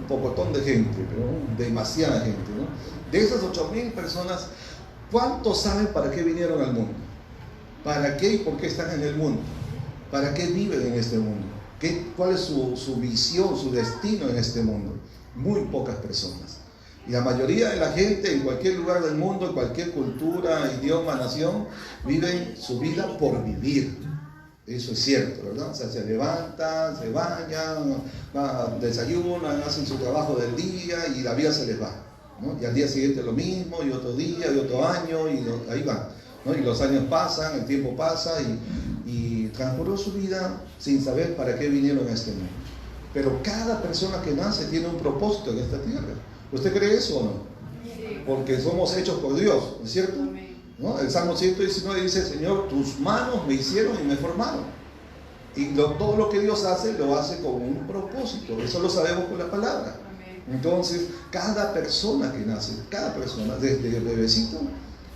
pocotón de gente, pero demasiada gente, ¿no? De esas 8.000 personas, ¿cuántos saben para qué vinieron al mundo? ¿Para qué y por qué están en el mundo? ¿Para qué viven en este mundo? ¿Cuál es su visión, su destino en este mundo? Muy pocas personas. Y la mayoría de la gente en cualquier lugar del mundo, en cualquier cultura, idioma, nación, viven su vida por vivir. Eso es cierto, ¿verdad? O sea, se levantan, se bañan, desayunan, hacen su trabajo del día y la vida se les va, ¿no? Y al día siguiente lo mismo, y otro día, y otro año, y ahí van, ¿no? Y los años pasan, el tiempo pasa, y transcurrió su vida sin saber para qué vinieron a este mundo. Pero cada persona que nace tiene un propósito en esta tierra. ¿Usted cree eso o no? Porque somos hechos por Dios, ¿no es cierto? ¿No? El Salmo 119 dice: Señor, tus manos me hicieron y me formaron. Y todo lo que Dios hace, lo hace con un propósito. Eso lo sabemos con la palabra. Entonces, cada persona que nace, cada persona, desde el bebecito,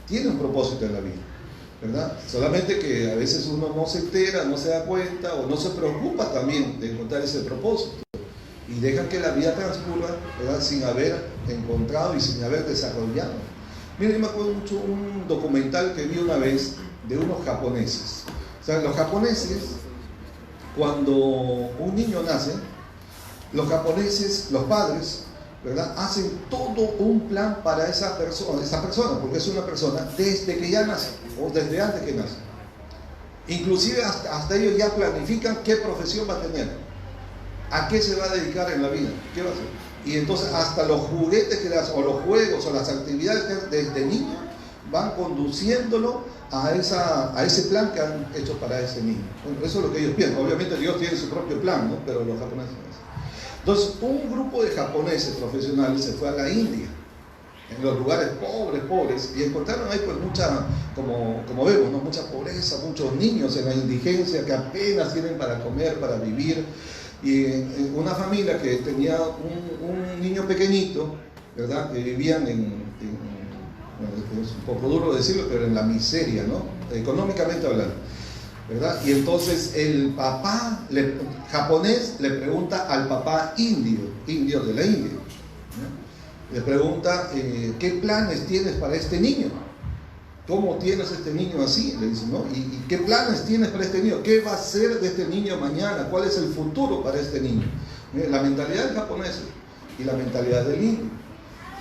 tiene un propósito en la vida, ¿verdad? Solamente que a veces uno no se entera, no se da cuenta o no se preocupa también de encontrar ese propósito. Y dejan que la vida transcurra, ¿verdad?, sin haber encontrado y sin haber desarrollado. Miren, yo me acuerdo mucho un documental que vi una vez de unos japoneses. O sea, los japoneses, cuando un niño nace, los japoneses, los padres, ¿verdad?, hacen todo un plan para esa persona, porque es una persona desde que ya nace, o desde antes que nace. Inclusive hasta ellos ya planifican qué profesión va a tener, a qué se va a dedicar en la vida, qué va a hacer. Y entonces hasta los juguetes que le hacen, o los juegos, o las actividades que desde niño van conduciéndolo a ese plan que han hecho para ese niño. Bueno, eso es lo que ellos piensan. Obviamente Dios tiene su propio plan, ¿no? Pero los japoneses no. Entonces, un grupo de japoneses profesionales se fue a la India, en los lugares pobres, y encontraron ahí pues mucha, como vemos, ¿no?, mucha pobreza, muchos niños en la indigencia que apenas tienen para comer, para vivir. Y en una familia que tenía un niño pequeñito, ¿verdad?, que vivían bueno, es un poco duro decirlo, pero en la miseria, ¿no?, económicamente hablando, ¿verdad? Y entonces el papá japonés le pregunta al papá indio de la India, ¿no?, le pregunta: ¿qué planes tienes para este niño? ¿Cómo tienes este niño así? Le dice, ¿no? ¿Y qué planes tienes para este niño? ¿Qué va a ser de este niño mañana? ¿Cuál es el futuro para este niño? La mentalidad del japonés y la mentalidad del indio.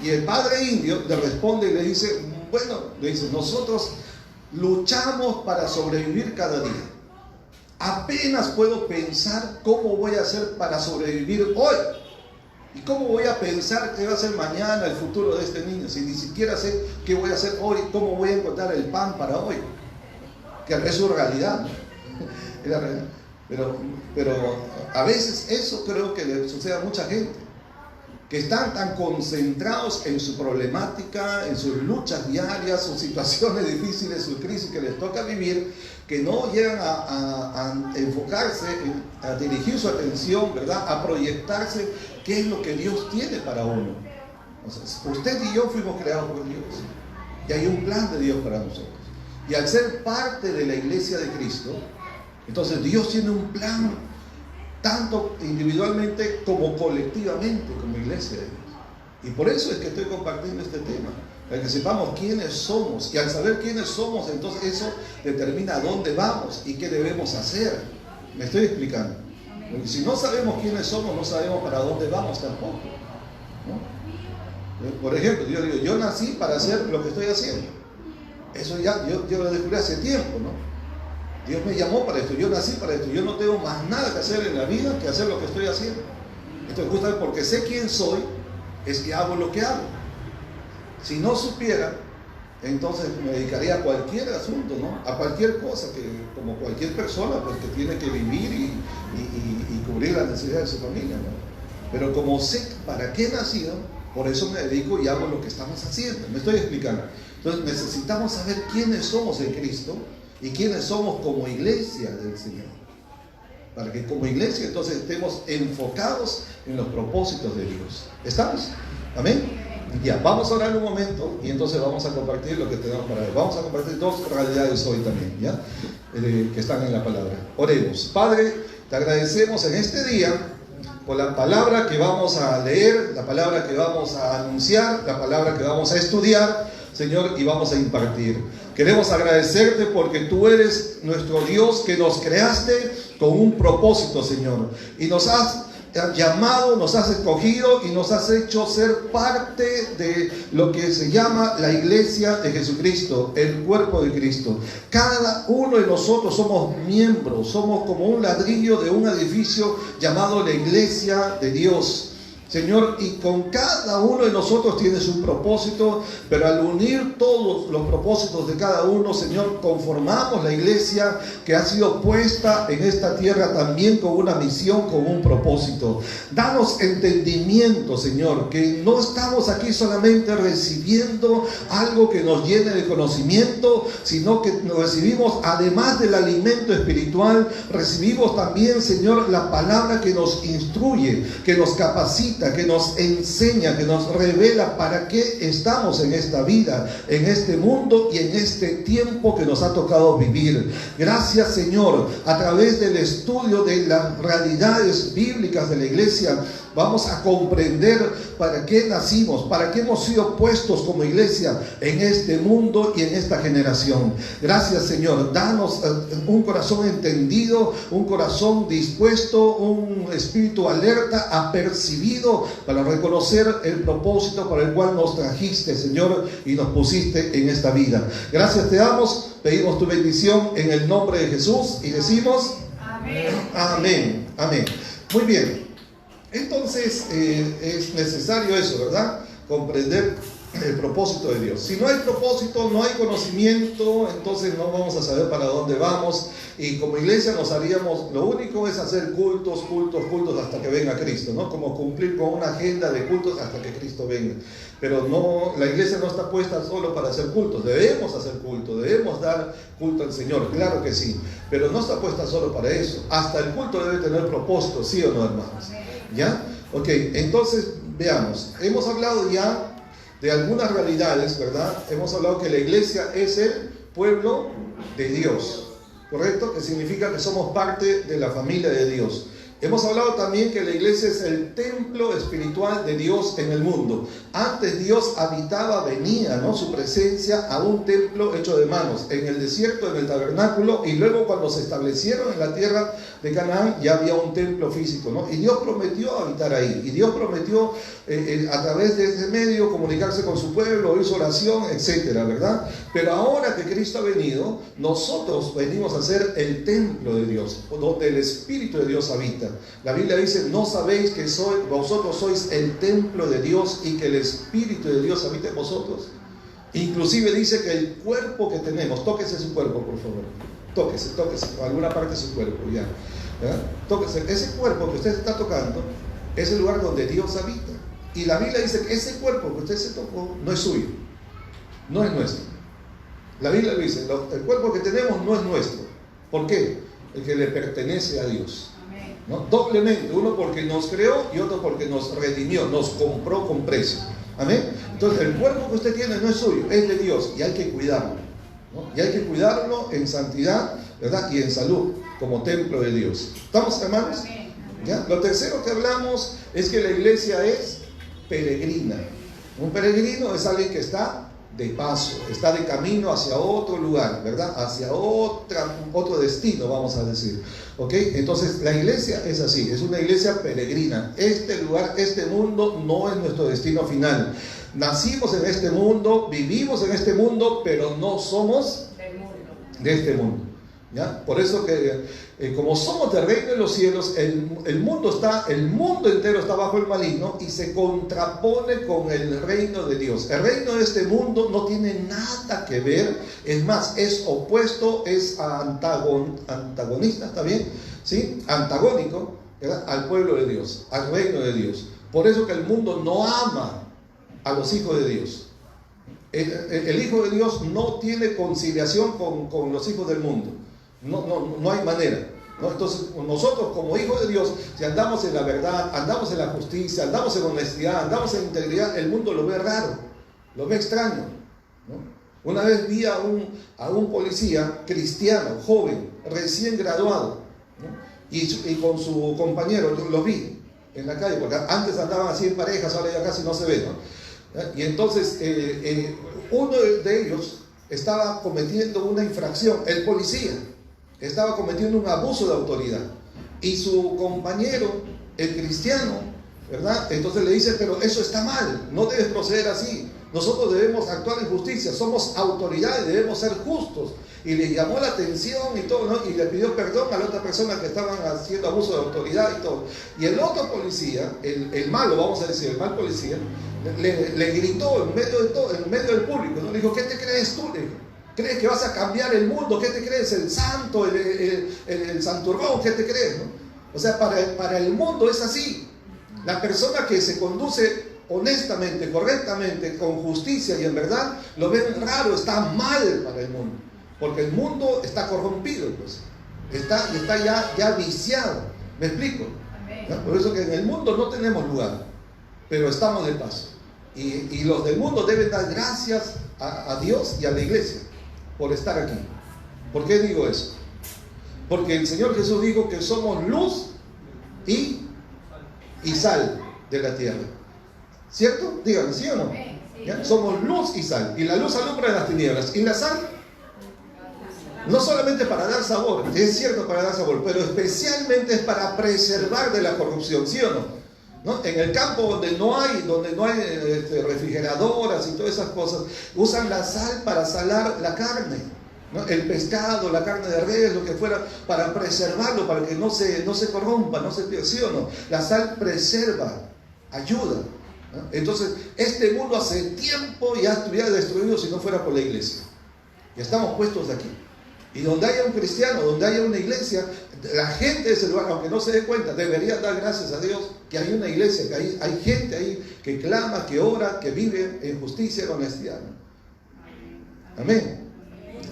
Y el padre indio le responde y le dice: nosotros luchamos para sobrevivir cada día. Apenas puedo pensar cómo voy a hacer para sobrevivir hoy. ¿Y cómo voy a pensar qué va a ser mañana el futuro de este niño? Si ni siquiera sé qué voy a hacer hoy, cómo voy a encontrar el pan para hoy. Que es su realidad, ¿no? Es la realidad. Pero a veces eso creo que le sucede a mucha gente, que están tan concentrados en su problemática, en sus luchas diarias, sus situaciones difíciles, sus crisis que les toca vivir, que no llegan a enfocarse, a dirigir su atención, ¿verdad?, a proyectarse qué es lo que Dios tiene para uno. O sea, usted y yo fuimos creados por Dios, y hay un plan de Dios para nosotros. Y al ser parte de la iglesia de Cristo, entonces Dios tiene un plan, tanto individualmente como colectivamente, como iglesia de Dios. Y por eso es que estoy compartiendo este tema, para que sepamos quiénes somos. Y al saber quiénes somos, entonces eso determina a dónde vamos y qué debemos hacer. ¿Me estoy explicando? Porque si no sabemos quiénes somos, no sabemos para dónde vamos tampoco, ¿no? Por ejemplo, yo digo, yo nací para hacer lo que estoy haciendo. Eso ya yo lo descubrí hace tiempo, ¿no? Dios me llamó para esto, yo nací para esto, yo no tengo más nada que hacer en la vida que hacer lo que estoy haciendo. Entonces, justamente porque sé quién soy, es que hago lo que hago. Si no supiera, entonces me dedicaría a cualquier asunto, ¿no?, a cualquier cosa, que como cualquier persona, pues, que tiene que vivir y cubrir las necesidades de su familia, ¿no? Pero como sé para qué he nacido, por eso me dedico y hago lo que estamos haciendo. ¿Me estoy explicando? Entonces necesitamos saber quiénes somos en Cristo y quiénes somos como iglesia del Señor, para que como iglesia entonces estemos enfocados en los propósitos de Dios. ¿Estamos? ¿Amén? Ya, vamos a orar un momento y entonces vamos a compartir lo que tenemos para ver. Vamos a compartir dos realidades hoy también, ¿ya? Que están en la palabra. Oremos. Padre, te agradecemos en este día por la palabra que vamos a leer, la palabra que vamos a anunciar, la palabra que vamos a estudiar, Señor, y vamos a impartir. Queremos agradecerte porque tú eres nuestro Dios que nos creaste con un propósito, Señor, y nos has llamado, nos has escogido y nos has hecho ser parte de lo que se llama la iglesia de Jesucristo, el cuerpo de Cristo. Cada uno de nosotros somos miembros, somos como un ladrillo de un edificio llamado la iglesia de Dios. Señor, y con cada uno de nosotros tienes un propósito, pero al unir todos los propósitos de cada uno, Señor, conformamos la iglesia que ha sido puesta en esta tierra también con una misión, con un propósito. Danos entendimiento, Señor, que no estamos aquí solamente recibiendo algo que nos llene de conocimiento, sino que recibimos, además del alimento espiritual, recibimos también, Señor, la palabra que nos instruye, que nos capacita, que nos enseña, que nos revela para qué estamos en esta vida, en este mundo y en este tiempo que nos ha tocado vivir. Gracias, Señor, a través del estudio de las realidades bíblicas de la iglesia, vamos a comprender para qué nacimos, para qué hemos sido puestos como iglesia en este mundo y en esta generación. Gracias, Señor. Danos un corazón entendido, un corazón dispuesto, un espíritu alerta, apercibido para reconocer el propósito para el cual nos trajiste, Señor, y nos pusiste en esta vida. Gracias te damos, pedimos tu bendición en el nombre de Jesús y decimos amén. Amén. Amén. Muy bien. Entonces es necesario eso, ¿verdad? Comprender el propósito de Dios. Si no hay propósito, no hay conocimiento, entonces no vamos a saber para dónde vamos. Y como iglesia nos haríamos, lo único es hacer cultos hasta que venga Cristo, ¿no? Como cumplir con una agenda de cultos hasta que Cristo venga. Pero no, la iglesia no está puesta solo para hacer cultos. Debemos hacer culto, debemos dar culto al Señor, claro que sí. Pero no está puesta solo para eso. Hasta el culto debe tener propósito, ¿sí o no, hermanos? ¿Ya? Ok, entonces veamos. Hemos hablado ya de algunas realidades, ¿verdad? Hemos hablado que la iglesia es el pueblo de Dios, ¿correcto? Que significa que somos parte de la familia de Dios. Hemos hablado también que la iglesia es el templo espiritual de Dios en el mundo. Antes Dios habitaba, venía, ¿no? Su presencia a un templo hecho de manos, en el desierto, en el tabernáculo, y luego cuando se establecieron en la tierra de Canaán ya había un templo físico, ¿no? Y Dios prometió habitar ahí, y Dios prometió a través de ese medio comunicarse con su pueblo, oír su oración, etcétera, ¿verdad? Pero ahora que Cristo ha venido, nosotros venimos a ser el templo de Dios, donde el Espíritu de Dios habita. La Biblia dice, ¿no sabéis que vosotros sois el templo de Dios y que el Espíritu de Dios habita en vosotros? Inclusive dice que el cuerpo que tenemos, tóquese su cuerpo, por favor, tóquese, alguna parte de su cuerpo, ya, ¿verdad? Tóquese, ese cuerpo que usted está tocando es el lugar donde Dios habita. Y la Biblia dice que ese cuerpo que usted se tocó no es suyo, no es nuestro. La Biblia lo dice, el cuerpo que tenemos no es nuestro. ¿Por qué? El que le pertenece a Dios, ¿no? Doblemente, uno porque nos creó y otro porque nos redimió, nos compró con precio. Amén. Entonces el cuerpo que usted tiene no es suyo, es de Dios y hay que cuidarlo, ¿no? Y hay que cuidarlo en santidad, ¿verdad? Y en salud, como templo de Dios. ¿Estamos, hermanos? ¿Ya? Lo tercero que hablamos es que la iglesia es peregrina. Un peregrino es alguien que está de paso, está de camino hacia otro lugar, ¿verdad? Hacia otro destino, vamos a decir. ¿Ok? Entonces la iglesia es así, es una iglesia peregrina. Este lugar, este mundo no es nuestro destino final. Nacimos en este mundo, vivimos en este mundo, pero no somos de este mundo. ¿Ya? Por eso que como somos del reino de los cielos, el mundo entero está bajo el maligno y se contrapone con el reino de Dios. El reino de este mundo no tiene nada que ver, es más, es opuesto, es antagonista, ¿está bien? ¿Sí? Antagónico, ¿verdad? Al pueblo de Dios, al reino de Dios. Por eso que el mundo no ama a los hijos de Dios. El Hijo de Dios no tiene conciliación con los hijos del mundo. No hay manera, ¿no? Entonces nosotros como hijos de Dios, si andamos en la verdad, andamos en la justicia, andamos en honestidad, andamos en integridad, el mundo lo ve raro, lo ve extraño, ¿no? Una vez vi a un policía cristiano, joven, recién graduado, ¿no? y con su compañero, los vi, en la calle, porque antes andaban así en parejas, ahora ya casi no se ve, ¿no? Y entonces uno de ellos estaba cometiendo una infracción, el policía estaba cometiendo un abuso de autoridad, y su compañero, el cristiano, ¿verdad? Entonces le dice, pero eso está mal, no debes proceder así, nosotros debemos actuar en justicia, somos autoridades, debemos ser justos. Y le llamó la atención y todo, ¿no? Y le pidió perdón a la otra persona que estaban haciendo abuso de autoridad y todo. Y el otro policía, el malo, vamos a decir, el mal policía, le gritó en medio de todo, en medio del público, ¿no? Le dijo, ¿qué te crees tú? Le dijo, ¿crees que vas a cambiar el mundo? ¿Qué te crees? ¿El santo? ¿El santurrón? ¿Qué te crees? ¿No? O sea, para el mundo es así. La persona que se conduce honestamente, correctamente, con justicia y en verdad, lo ven raro, está mal para el mundo. Porque el mundo está corrompido, pues. Está ya viciado. ¿Me explico? ¿No? Por eso que en el mundo no tenemos lugar, pero estamos de paso. Y los del mundo deben dar gracias a Dios y a la iglesia por estar aquí. ¿Por qué digo eso? Porque el Señor Jesús dijo que somos luz y sal de la tierra. ¿Cierto? Díganme, ¿sí o no? ¿Ya? Somos luz y sal. Y la luz alumbra en las tinieblas. Y la sal, no solamente para dar sabor, es cierto para dar sabor, pero especialmente es para preservar de la corrupción, ¿sí o no? En el campo donde no hay refrigeradoras y todas esas cosas, usan la sal para salar la carne, ¿no? El pescado, la carne de res, lo que fuera, para preservarlo, para que no se corrompa, no se pierda, ¿sí o no? La sal preserva, ayuda, ¿no? Entonces, este mundo hace tiempo ya estuviera destruido si no fuera por la iglesia. Ya estamos puestos aquí. Y donde haya un cristiano, donde haya una iglesia, la gente de ese lugar, aunque no se dé cuenta, debería dar gracias a Dios que hay una iglesia, que hay gente ahí que clama, que ora, que vive en justicia y honestidad, ¿no? Amén.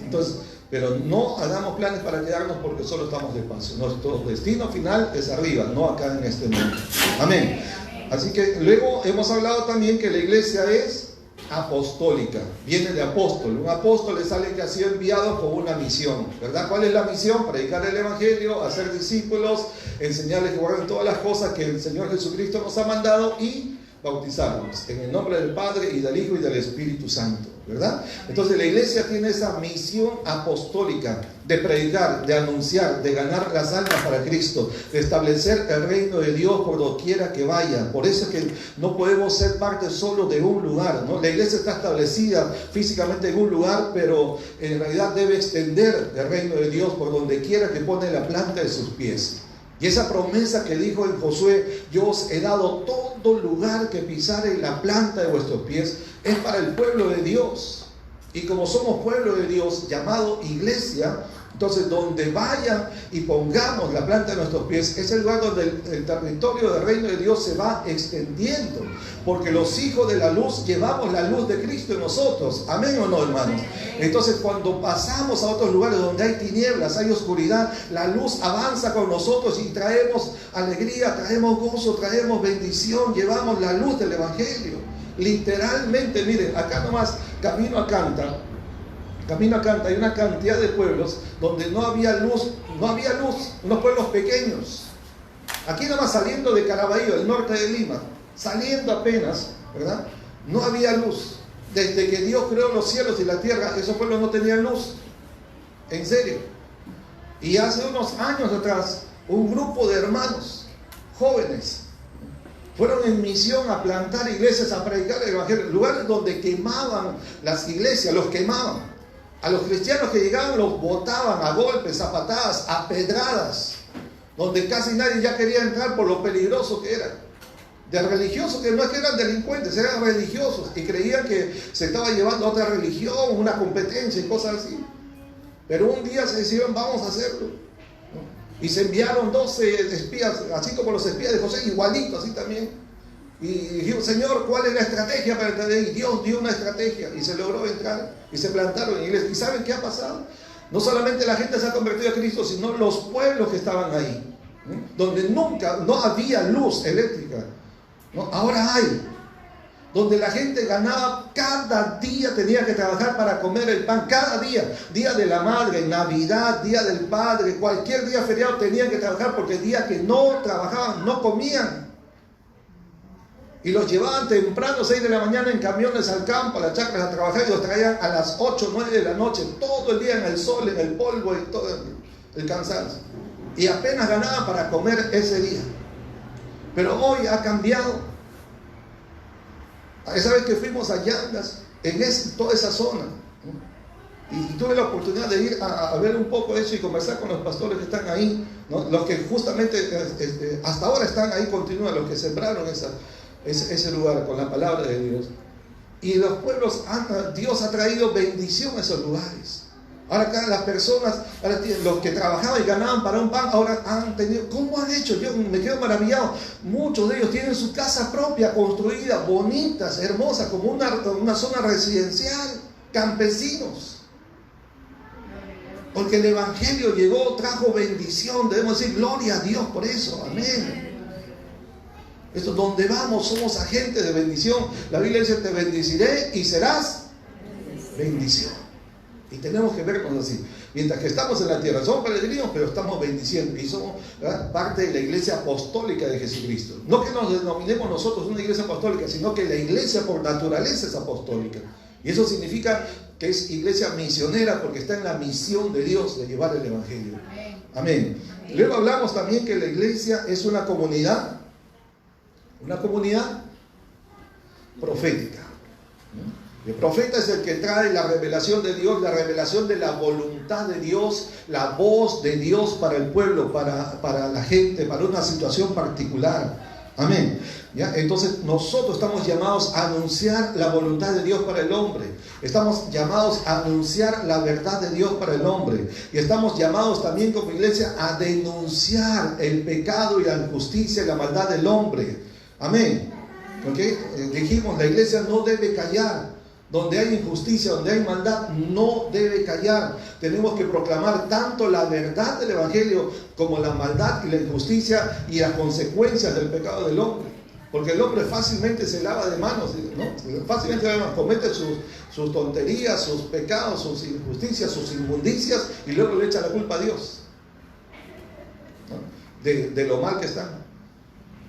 Entonces, pero no hagamos planes para quedarnos porque solo estamos de paso. Nuestro destino final es arriba, no acá en este mundo. Amén. Así que luego hemos hablado también que la iglesia es apostólica, viene de apóstol. Un apóstol es alguien que ha sido enviado con una misión, ¿verdad? ¿Cuál es la misión? Predicar el evangelio, hacer discípulos, enseñarles que guarden todas las cosas que el Señor Jesucristo nos ha mandado y bautizarnos en el nombre del Padre y del Hijo y del Espíritu Santo, ¿verdad? Entonces la iglesia tiene esa misión apostólica de predicar, de anunciar, de ganar las almas para Cristo, de establecer el reino de Dios por doquiera que vaya. Por eso es que no podemos ser parte solo de un lugar, ¿no? La iglesia está establecida físicamente en un lugar, pero en realidad debe extender el reino de Dios por donde quiera que pone la planta de sus pies. Y esa promesa que dijo en Josué, yo os he dado todo lugar que pisare la planta de vuestros pies, es para el pueblo de Dios. Y como somos pueblo de Dios, llamado iglesia, entonces donde vayan y pongamos la planta de nuestros pies, es el lugar donde el territorio del reino de Dios se va extendiendo. Porque los hijos de la luz llevamos la luz de Cristo en nosotros. ¿Amén o no, hermanos? Entonces cuando pasamos a otros lugares donde hay tinieblas, hay oscuridad, la luz avanza con nosotros y traemos alegría, traemos gozo, traemos bendición, llevamos la luz del evangelio. Literalmente, miren, acá nomás, camino a Canta, hay una cantidad de pueblos donde no había luz, unos pueblos pequeños. Aquí nomás saliendo de Caraballo, del norte de Lima, saliendo apenas, ¿verdad? No había luz. Desde que Dios creó los cielos y la tierra, esos pueblos no tenían luz. En serio. Y hace unos años atrás, un grupo de hermanos jóvenes fueron en misión a plantar iglesias, a predicar el evangelio, lugares donde quemaban las iglesias, los quemaban. A los cristianos que llegaban los botaban a golpes, a patadas, a pedradas, donde casi nadie ya quería entrar por lo peligroso que era. De religiosos que no es que eran delincuentes, eran religiosos y creían que se estaba llevando a otra religión, una competencia y cosas así. Pero un día se decidieron, vamos a hacerlo, ¿no? Y se enviaron 12 espías, así como los espías de José, igualito, así también. Y dijeron, Señor, ¿cuál es la estrategia para entrar? Y Dios dio una estrategia y se logró entrar y se plantaron en iglesias. ¿Y saben qué ha pasado? No solamente la gente se ha convertido a Cristo, sino los pueblos que estaban ahí, ¿no? Donde nunca, no había luz eléctrica, ¿no? Ahora hay. Donde la gente ganaba, cada día tenía que trabajar para comer el pan, cada día, día de la madre, Navidad, día del padre, cualquier día feriado tenían que trabajar porque el día que no trabajaban, no comían. Y los llevaban temprano, 6 de la mañana, en camiones al campo, a las chacras, a trabajar, y los traían a las 8, 9 de la noche, todo el día en el sol, en el polvo y todo el cansancio. Y apenas ganaban para comer ese día. Pero hoy ha cambiado. Esa vez que fuimos a Yangas, en toda esa zona, y tuve la oportunidad de ir a ver un poco eso y conversar con los pastores que están ahí, ¿no? Los que justamente hasta ahora están ahí, continúan, los que sembraron ese lugar con la palabra de Dios. Y los pueblos, Dios ha traído bendición a esos lugares. Ahora acá las personas, los que trabajaban y ganaban para un pan, ahora han tenido, ¿cómo han hecho? Yo me quedo maravillado. Muchos de ellos tienen su casa propia, construida, bonitas, hermosas, como una zona residencial, campesinos. Porque el Evangelio llegó, trajo bendición. Debemos decir gloria a Dios por eso. Amén. Esto, donde vamos, somos agentes de bendición. La Biblia dice, te bendeciré y serás bendición. Y tenemos que vernos así. Mientras que estamos en la tierra, somos peregrinos, pero estamos bendiciendo. Y somos, ¿verdad?, parte de la iglesia apostólica de Jesucristo. No que nos denominemos nosotros una iglesia apostólica, sino que la iglesia por naturaleza es apostólica. Y eso significa que es iglesia misionera, porque está en la misión de Dios de llevar el Evangelio. Amén. Luego hablamos también que la iglesia es una comunidad profética. El profeta es el que trae la revelación de Dios, la revelación de la voluntad de Dios, la voz de Dios para el pueblo, para la gente, para una situación particular. Amén. ¿Ya? Entonces nosotros estamos llamados a anunciar la voluntad de Dios para el hombre. Estamos llamados a anunciar la verdad de Dios para el hombre. Y estamos llamados también como iglesia a denunciar el pecado y la injusticia y la maldad del hombre. Amén. ¿Okay? Dijimos, la iglesia no debe callar. Donde hay injusticia, donde hay maldad, no debe callar. Tenemos que proclamar tanto la verdad del Evangelio como la maldad y la injusticia y las consecuencias del pecado del hombre. Porque el hombre fácilmente se lava de manos, ¿no? Fácilmente comete sus tonterías, sus pecados, sus injusticias, sus inmundicias, y luego le echa la culpa a Dios, ¿no?, de lo mal que están.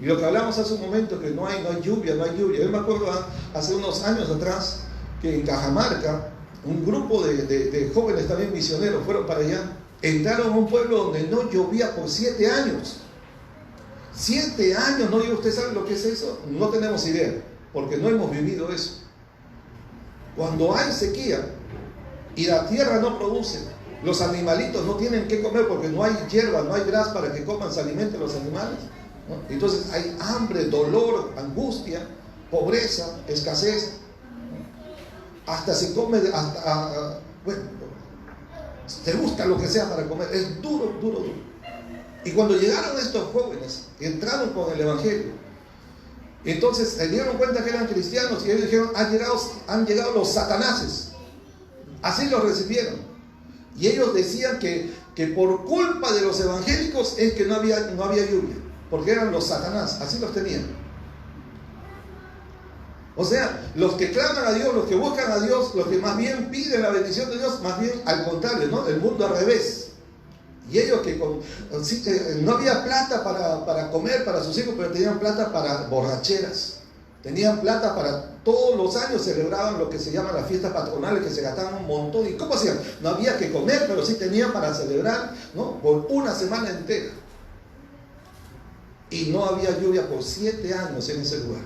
Y lo que hablamos hace un momento, que no hay lluvia. Yo me acuerdo hace unos años atrás, que en Cajamarca, un grupo de jóvenes también misioneros fueron para allá. Entraron a un pueblo donde no llovía por 7 años. 7 años no llovía. ¿Usted sabe lo que es eso? No tenemos idea, porque no hemos vivido eso. Cuando hay sequía y la tierra no produce, los animalitos no tienen que comer porque no hay hierba, no hay gras para que coman, se alimenten los animales, ¿no? Entonces hay hambre, dolor, angustia, pobreza, escasez. Hasta se come, bueno, se busca lo que sea para comer. Es duro. Y cuando llegaron estos jóvenes, entraron con el Evangelio, entonces se dieron cuenta que eran cristianos y ellos dijeron, han llegado los satanases. Así los recibieron. Y ellos decían que por culpa de los evangélicos es que no había lluvia, porque eran los satanás, así los tenían. O sea, los que claman a Dios, los que buscan a Dios, los que más bien piden la bendición de Dios, más bien al contrario, ¿no? El mundo al revés. Y ellos que no había plata para comer para sus hijos, pero tenían plata para borracheras. Tenían plata para todos los años, celebraban lo que se llaman las fiestas patronales, que se gastaban un montón. ¿Y cómo hacían? No había que comer, pero sí tenían para celebrar, ¿no?, por una semana entera. Y no había lluvia por 7 años en ese lugar.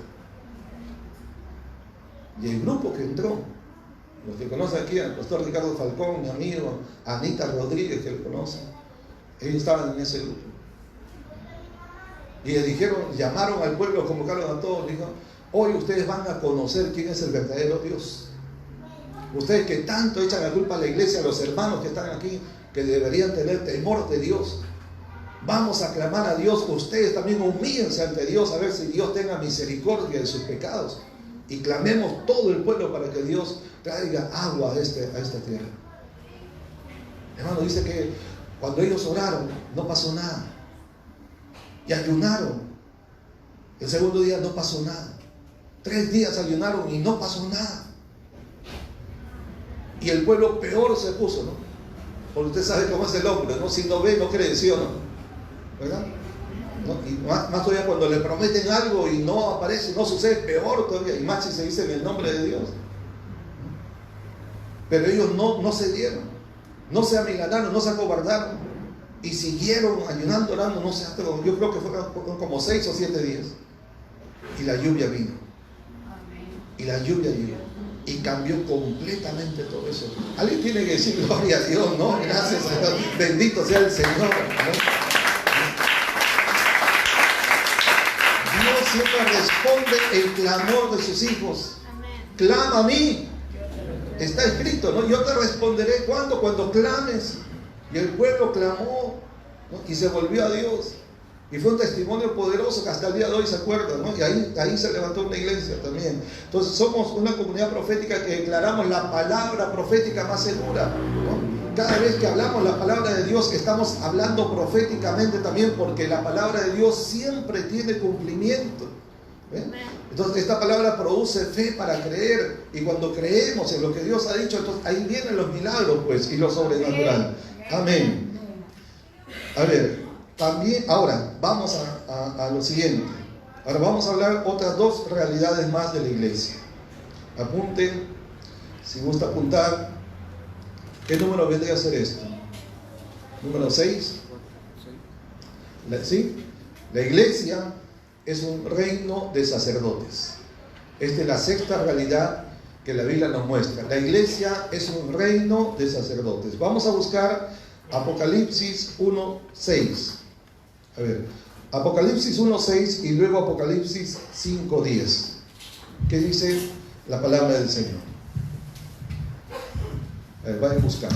Y el grupo que entró, los que conocen aquí al pastor Ricardo Falcón, mi amigo, Anita Rodríguez, que lo conocen, ellos estaban en ese grupo. Y le dijeron, llamaron al pueblo, convocaron a todos, dijeron, hoy ustedes van a conocer quién es el verdadero Dios. Ustedes que tanto echan la culpa a la iglesia, a los hermanos que están aquí, que deberían tener temor de Dios. Vamos a clamar a Dios, ustedes también humíllense ante Dios, a ver si Dios tenga misericordia de sus pecados. Y clamemos todo el pueblo para que Dios traiga agua a esta tierra. Hermano, dice que cuando ellos oraron, no pasó nada. Y ayunaron. El segundo día no pasó nada. 3 días ayunaron y no pasó nada. Y el pueblo peor se puso, ¿no? Porque usted sabe cómo es el hombre, ¿no? Si no ve, no cree, ¿sí o no? ¿Verdad? ¿no? Y más todavía cuando le prometen algo y no aparece, no sucede, peor todavía, y más si se dice en el nombre de Dios. Pero ellos no cedieron, no se amilanaron, no se acobardaron y siguieron ayunando, orando, no sé, yo creo que fueron como 6 o 7 días. Y la lluvia vino. Y la lluvia llegó. Y cambió completamente todo eso. Alguien tiene que decir gloria a Dios, ¿no? Gracias a Dios. Bendito sea el Señor, ¿no? Dios siempre responde el clamor de sus hijos. Clama a mí. Está escrito, ¿no? Yo te responderé. ¿Cuándo? Cuando clames. Y el pueblo clamó, ¿no? Y se volvió a Dios. Y fue un testimonio poderoso que hasta el día de hoy se acuerda, ¿no? Y ahí se levantó una iglesia también. Entonces somos una comunidad profética que declaramos la palabra profética más segura, ¿no? Cada vez que hablamos la palabra de Dios estamos hablando proféticamente también, porque la palabra de Dios siempre tiene cumplimiento. ¿Eh? Entonces esta palabra produce fe para creer, y cuando creemos en lo que Dios ha dicho, entonces ahí vienen los milagros, pues, y lo sobrenatural. Amén. A ver, también ahora vamos a lo siguiente. Ahora vamos a hablar otras 2 realidades más de la iglesia. Apunten, si gusta apuntar. ¿Qué número vendría a ser esto? Número 6. ¿Sí? La iglesia es un reino de sacerdotes. Esta es la 6ª realidad que la Biblia nos muestra. La iglesia es un reino de sacerdotes. Vamos a buscar Apocalipsis 1:6. A ver, Apocalipsis 1:6 y luego Apocalipsis 5:10. ¿Qué dice la palabra del Señor? A ver, vayan buscando.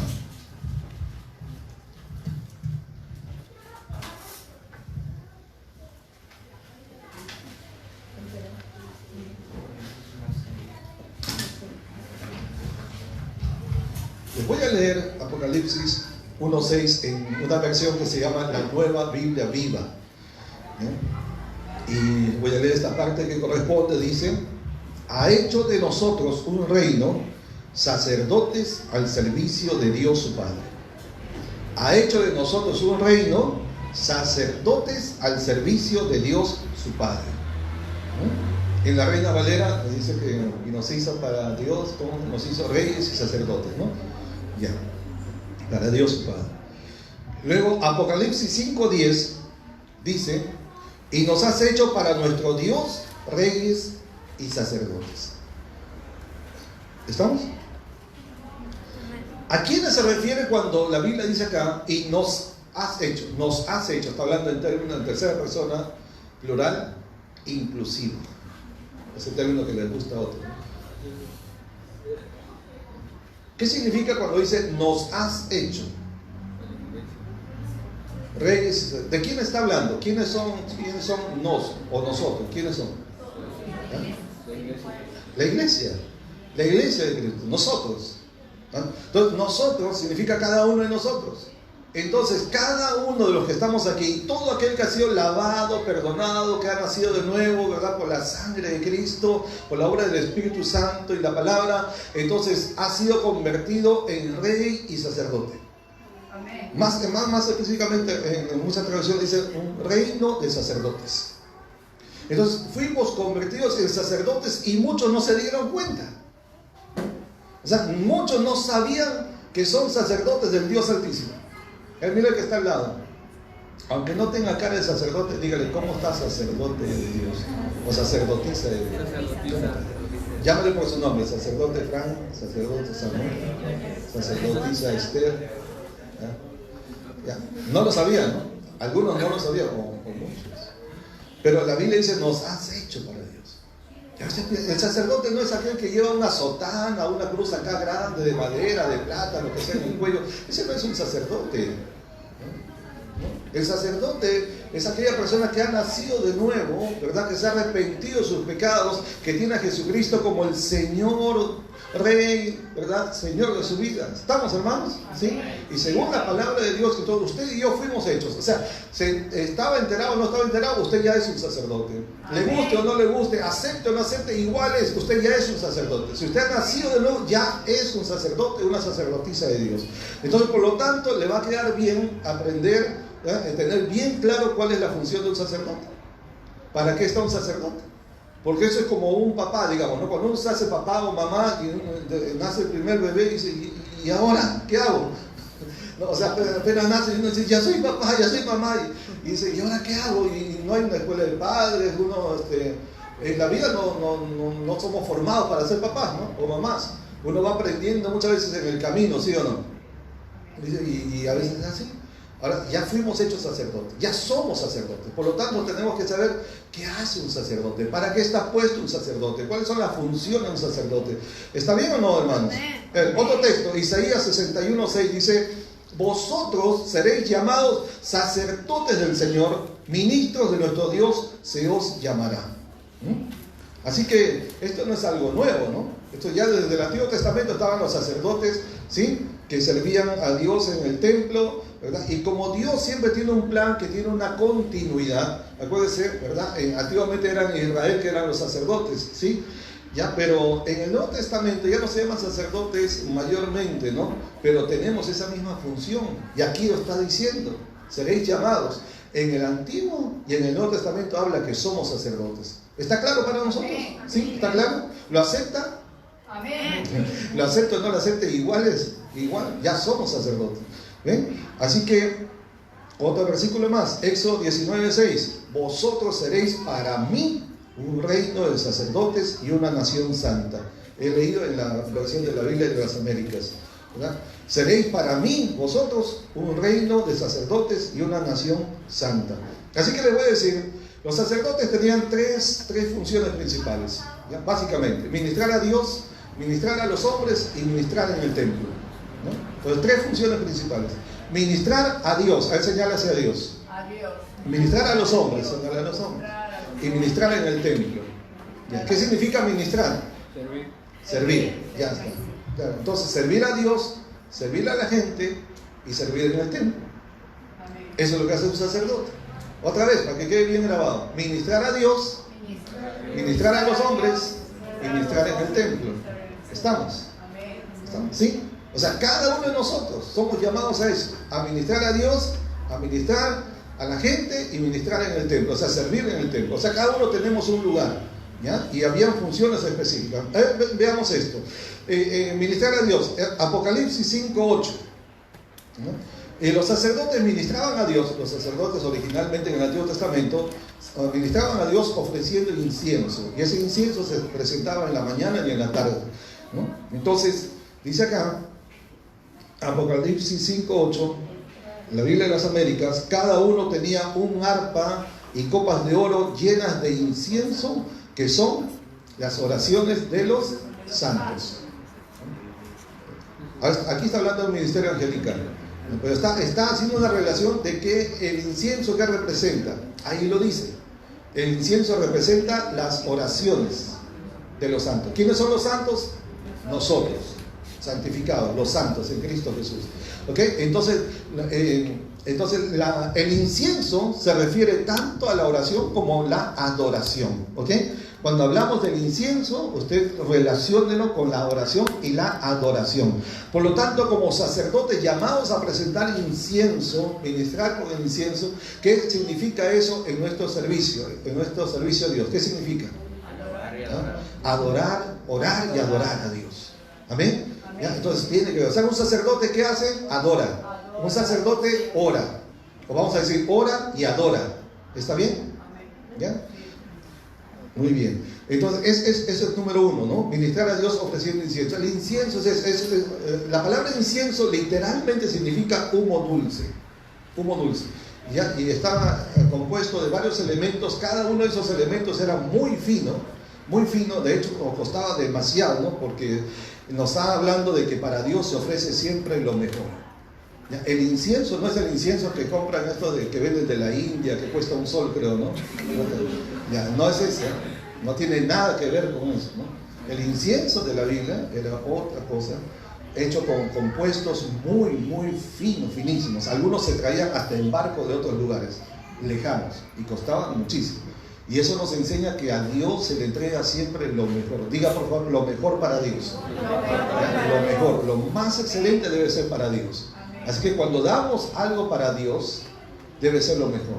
Les voy a leer Apocalipsis 1:6 en una versión que se llama la Nueva Biblia Viva. Y voy a leer esta parte que corresponde. Dice: ha hecho de nosotros un reino, sacerdotes al servicio de Dios su Padre. Ha hecho de nosotros un reino, sacerdotes al servicio de Dios su Padre. En la Reina Valera dice que nos hizo para Dios, como nos hizo reyes y sacerdotes, ¿no? Ya, para Dios su Padre. Luego Apocalipsis 5:10 dice: y nos has hecho para nuestro Dios reyes y sacerdotes. ¿Estamos? ¿A quiénes se refiere cuando la Biblia dice acá y nos has hecho? Nos has hecho, está hablando en términos de tercera persona, plural, inclusivo. Ese término que les gusta a otros. ¿Qué significa cuando dice nos has hecho? Reyes, ¿de quién está hablando? ¿Quiénes son nos o nosotros? ¿Quiénes son? ¿Eh? La iglesia de Cristo, nosotros. ¿Eh? Entonces, nosotros significa cada uno de nosotros. Entonces, cada uno de los que estamos aquí, todo aquel que ha sido lavado, perdonado, que ha nacido de nuevo, ¿verdad? Por la sangre de Cristo, por la obra del Espíritu Santo y la palabra, entonces ha sido convertido en rey y sacerdote. Amén. Más específicamente, en muchas traducciones dice un reino de sacerdotes. Entonces, fuimos convertidos en sacerdotes y muchos no se dieron cuenta. O sea, muchos no sabían que son sacerdotes del Dios Altísimo. Mira el que está al lado. Aunque no tenga cara de sacerdote, dígale: ¿cómo está sacerdote de Dios? O sacerdotisa de Dios. Llámale por su nombre: sacerdote Frank, sacerdote Samuel, sacerdotisa Esther. ¿Ya? No lo sabían, ¿no? Algunos no lo sabían, o muchos. Pero la Biblia dice: nos has hecho para Dios. El sacerdote no es aquel que lleva una sotana, una cruz acá grande de madera, de plata, lo que sea en el cuello. Ese no es un sacerdote. El sacerdote es aquella persona que ha nacido de nuevo, ¿verdad? Que se ha arrepentido de sus pecados, que tiene a Jesucristo como el Señor, Rey, ¿verdad? Señor de su vida. ¿Estamos, hermanos? ¿Sí? Y según la palabra de Dios, que todos usted y yo fuimos hechos. O sea, estaba enterado o no estaba enterado, usted ya es un sacerdote. Le guste o no le guste, acepte o no acepte, igual es, usted ya es un sacerdote. Si usted ha nacido de nuevo, ya es un sacerdote, una sacerdotisa de Dios. Entonces, por lo tanto, le va a quedar bien aprender tener bien claro cuál es la función de un sacerdote. ¿Para qué está un sacerdote? Porque eso es como un papá, digamos, ¿no? Cuando uno se hace papá o mamá y nace el primer bebé y dice, ¿y ahora qué hago? No, o sea, apenas nace y uno dice, ya soy papá, ya soy mamá, y dice, ¿y ahora qué hago? Y no hay una escuela de padres, uno, en la vida no somos formados para ser papás, ¿no? O mamás. Uno va aprendiendo muchas veces en el camino, ¿sí o no? Y a veces es así. Ahora, ya fuimos hechos sacerdotes, ya somos sacerdotes, por lo tanto tenemos que saber qué hace un sacerdote, para qué está puesto un sacerdote, cuáles son las funciones de un sacerdote. ¿Está bien o no, hermanos? Otro texto, Isaías 61:6 dice, vosotros seréis llamados sacerdotes del Señor, ministros de nuestro Dios se os llamará. Así que esto no es algo nuevo, ¿no? Esto ya desde el Antiguo Testamento estaban los sacerdotes, ¿sí?, que servían a Dios en el templo, ¿verdad? Y como Dios siempre tiene un plan que tiene una continuidad, acuérdense, ¿verdad? Antiguamente eran Israel que eran los sacerdotes, ¿sí? Ya, pero en el Nuevo Testamento ya no se llaman sacerdotes mayormente, ¿no? Pero tenemos esa misma función, y aquí lo está diciendo, seréis llamados. En el Antiguo y en el Nuevo Testamento habla que somos sacerdotes. ¿Está claro para nosotros? ¿Sí? ¿Está claro? ¿Lo acepta? Amén. ¿Lo acepta o no lo acepta? Igual, ya somos sacerdotes. ¿Ven? Así que, otro versículo más, Éxodo 19:6. Vosotros seréis para mí un reino de sacerdotes y una nación santa. He leído en la versión de la Biblia de las Américas, ¿verdad? Seréis para mí, vosotros, un reino de sacerdotes y una nación santa. Así que les voy a decir, los sacerdotes tenían tres funciones principales, ¿ya? Básicamente, ministrar a Dios, ministrar a los hombres y ministrar en el templo, ¿no? Entonces, tres funciones principales. Ministrar a Dios, a él señala hacia Dios. Ministrar a los hombres, señala a los hombres. Y ministrar en el templo. ¿Ya? ¿Qué significa ministrar? Servir. Ya está. Claro, entonces, servir a Dios, servir a la gente y servir en el templo. Eso es lo que hace un sacerdote. Otra vez, para que quede bien grabado. Ministrar a Dios, ministrar a los hombres y ministrar en el templo. ¿Estamos? ¿Sí? O sea, cada uno de nosotros somos llamados a eso, a ministrar a Dios, a ministrar a la gente y ministrar en el templo, o sea, servir en el templo. O sea, cada uno tenemos un lugar, ¿ya? Y habían funciones específicas. Veamos esto. Ministrar a Dios, Apocalipsis 5:8. Los sacerdotes ministraban a Dios, los sacerdotes originalmente en el Antiguo Testamento, ministraban a Dios ofreciendo incienso, y ese incienso se presentaba en la mañana y en la tarde, ¿no? Entonces, dice acá, Apocalipsis 5:8, en la Biblia de las Américas, cada uno tenía un arpa y copas de oro llenas de incienso, que son las oraciones de los santos. Aquí está hablando de un ministerio angelical, pero está haciendo una relación de que el incienso que representa, ahí lo dice, el incienso representa las oraciones de los santos. ¿Quiénes son los santos? Nosotros, santificados, los santos en Cristo Jesús. ¿Ok? Entonces el incienso se refiere tanto a la oración como la adoración. ¿Ok? Cuando hablamos del incienso, usted relaciónelo con la oración y la adoración. Por lo tanto, como sacerdotes llamados a presentar incienso, ministrar con el incienso, ¿qué significa eso en nuestro servicio a Dios? ¿Qué significa? Adorar, orar y adorar a Dios. ¿Amén? ¿Ya? Entonces tiene que ver. O sea, un sacerdote, ¿qué hace? Adora. Un sacerdote ora. O vamos a decir, ora y adora. ¿Está bien? ¿Ya? Muy bien. Entonces, eso es número uno, ¿no? Ministrar a Dios ofreciendo incienso. El incienso, la palabra incienso literalmente significa humo dulce. Humo dulce. ¿Ya? Y estaba compuesto de varios elementos. Cada uno de esos elementos era muy fino. Muy fino. De hecho, nos costaba demasiado, ¿no? Porque nos está hablando de que para Dios se ofrece siempre lo mejor. ¿Ya? El incienso no es el incienso que compran estos que venden de la India, que cuesta un sol, creo, ¿no? Ya, no es ese, no tiene nada que ver con eso, ¿no? El incienso de la Biblia era otra cosa, hecho con compuestos muy, muy finos, finísimos. Algunos se traían hasta en barcos de otros lugares, lejanos, y costaban muchísimo. Y eso nos enseña que a Dios se le entrega siempre lo mejor. Diga por favor, lo mejor para Dios. Lo mejor, lo más excelente debe ser para Dios. Así que cuando damos algo para Dios, debe ser lo mejor,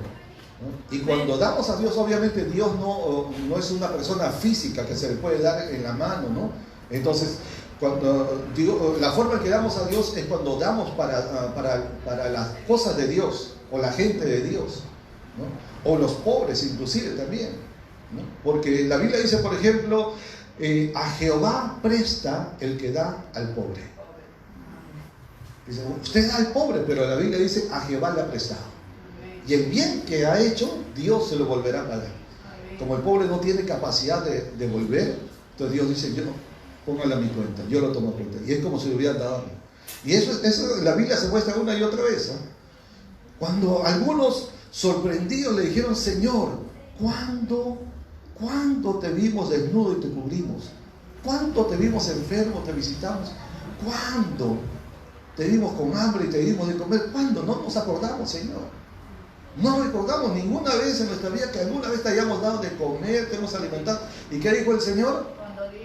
¿no? Y cuando damos a Dios, obviamente Dios no es una persona física que se le puede dar en la mano, ¿no? Entonces, cuando digo, la forma en que damos a Dios es cuando damos para las cosas de Dios, o la gente de Dios, ¿no? O los pobres inclusive también, ¿no? Porque la Biblia dice, por ejemplo, a Jehová presta el que da al pobre. Dice, usted da al pobre, pero la Biblia dice, a Jehová le ha prestado. Y el bien que ha hecho, Dios se lo volverá a pagar. Como el pobre no tiene capacidad de devolver, entonces Dios dice, yo no, póngalo a mi cuenta, yo lo tomo a cuenta. Y es como si le hubieran dado a mí. Y eso la Biblia se muestra una y otra vez, ¿eh? Cuando algunos sorprendidos le dijeron, Señor, ¿cuándo te vimos desnudo y te cubrimos? ¿Cuándo te vimos enfermo, te visitamos? ¿Cuándo te vimos con hambre y te dimos de comer? ¿Cuándo? No nos acordamos, Señor. No recordamos ninguna vez en nuestra vida que alguna vez te hayamos dado de comer, te hemos alimentado. ¿Y qué dijo el Señor?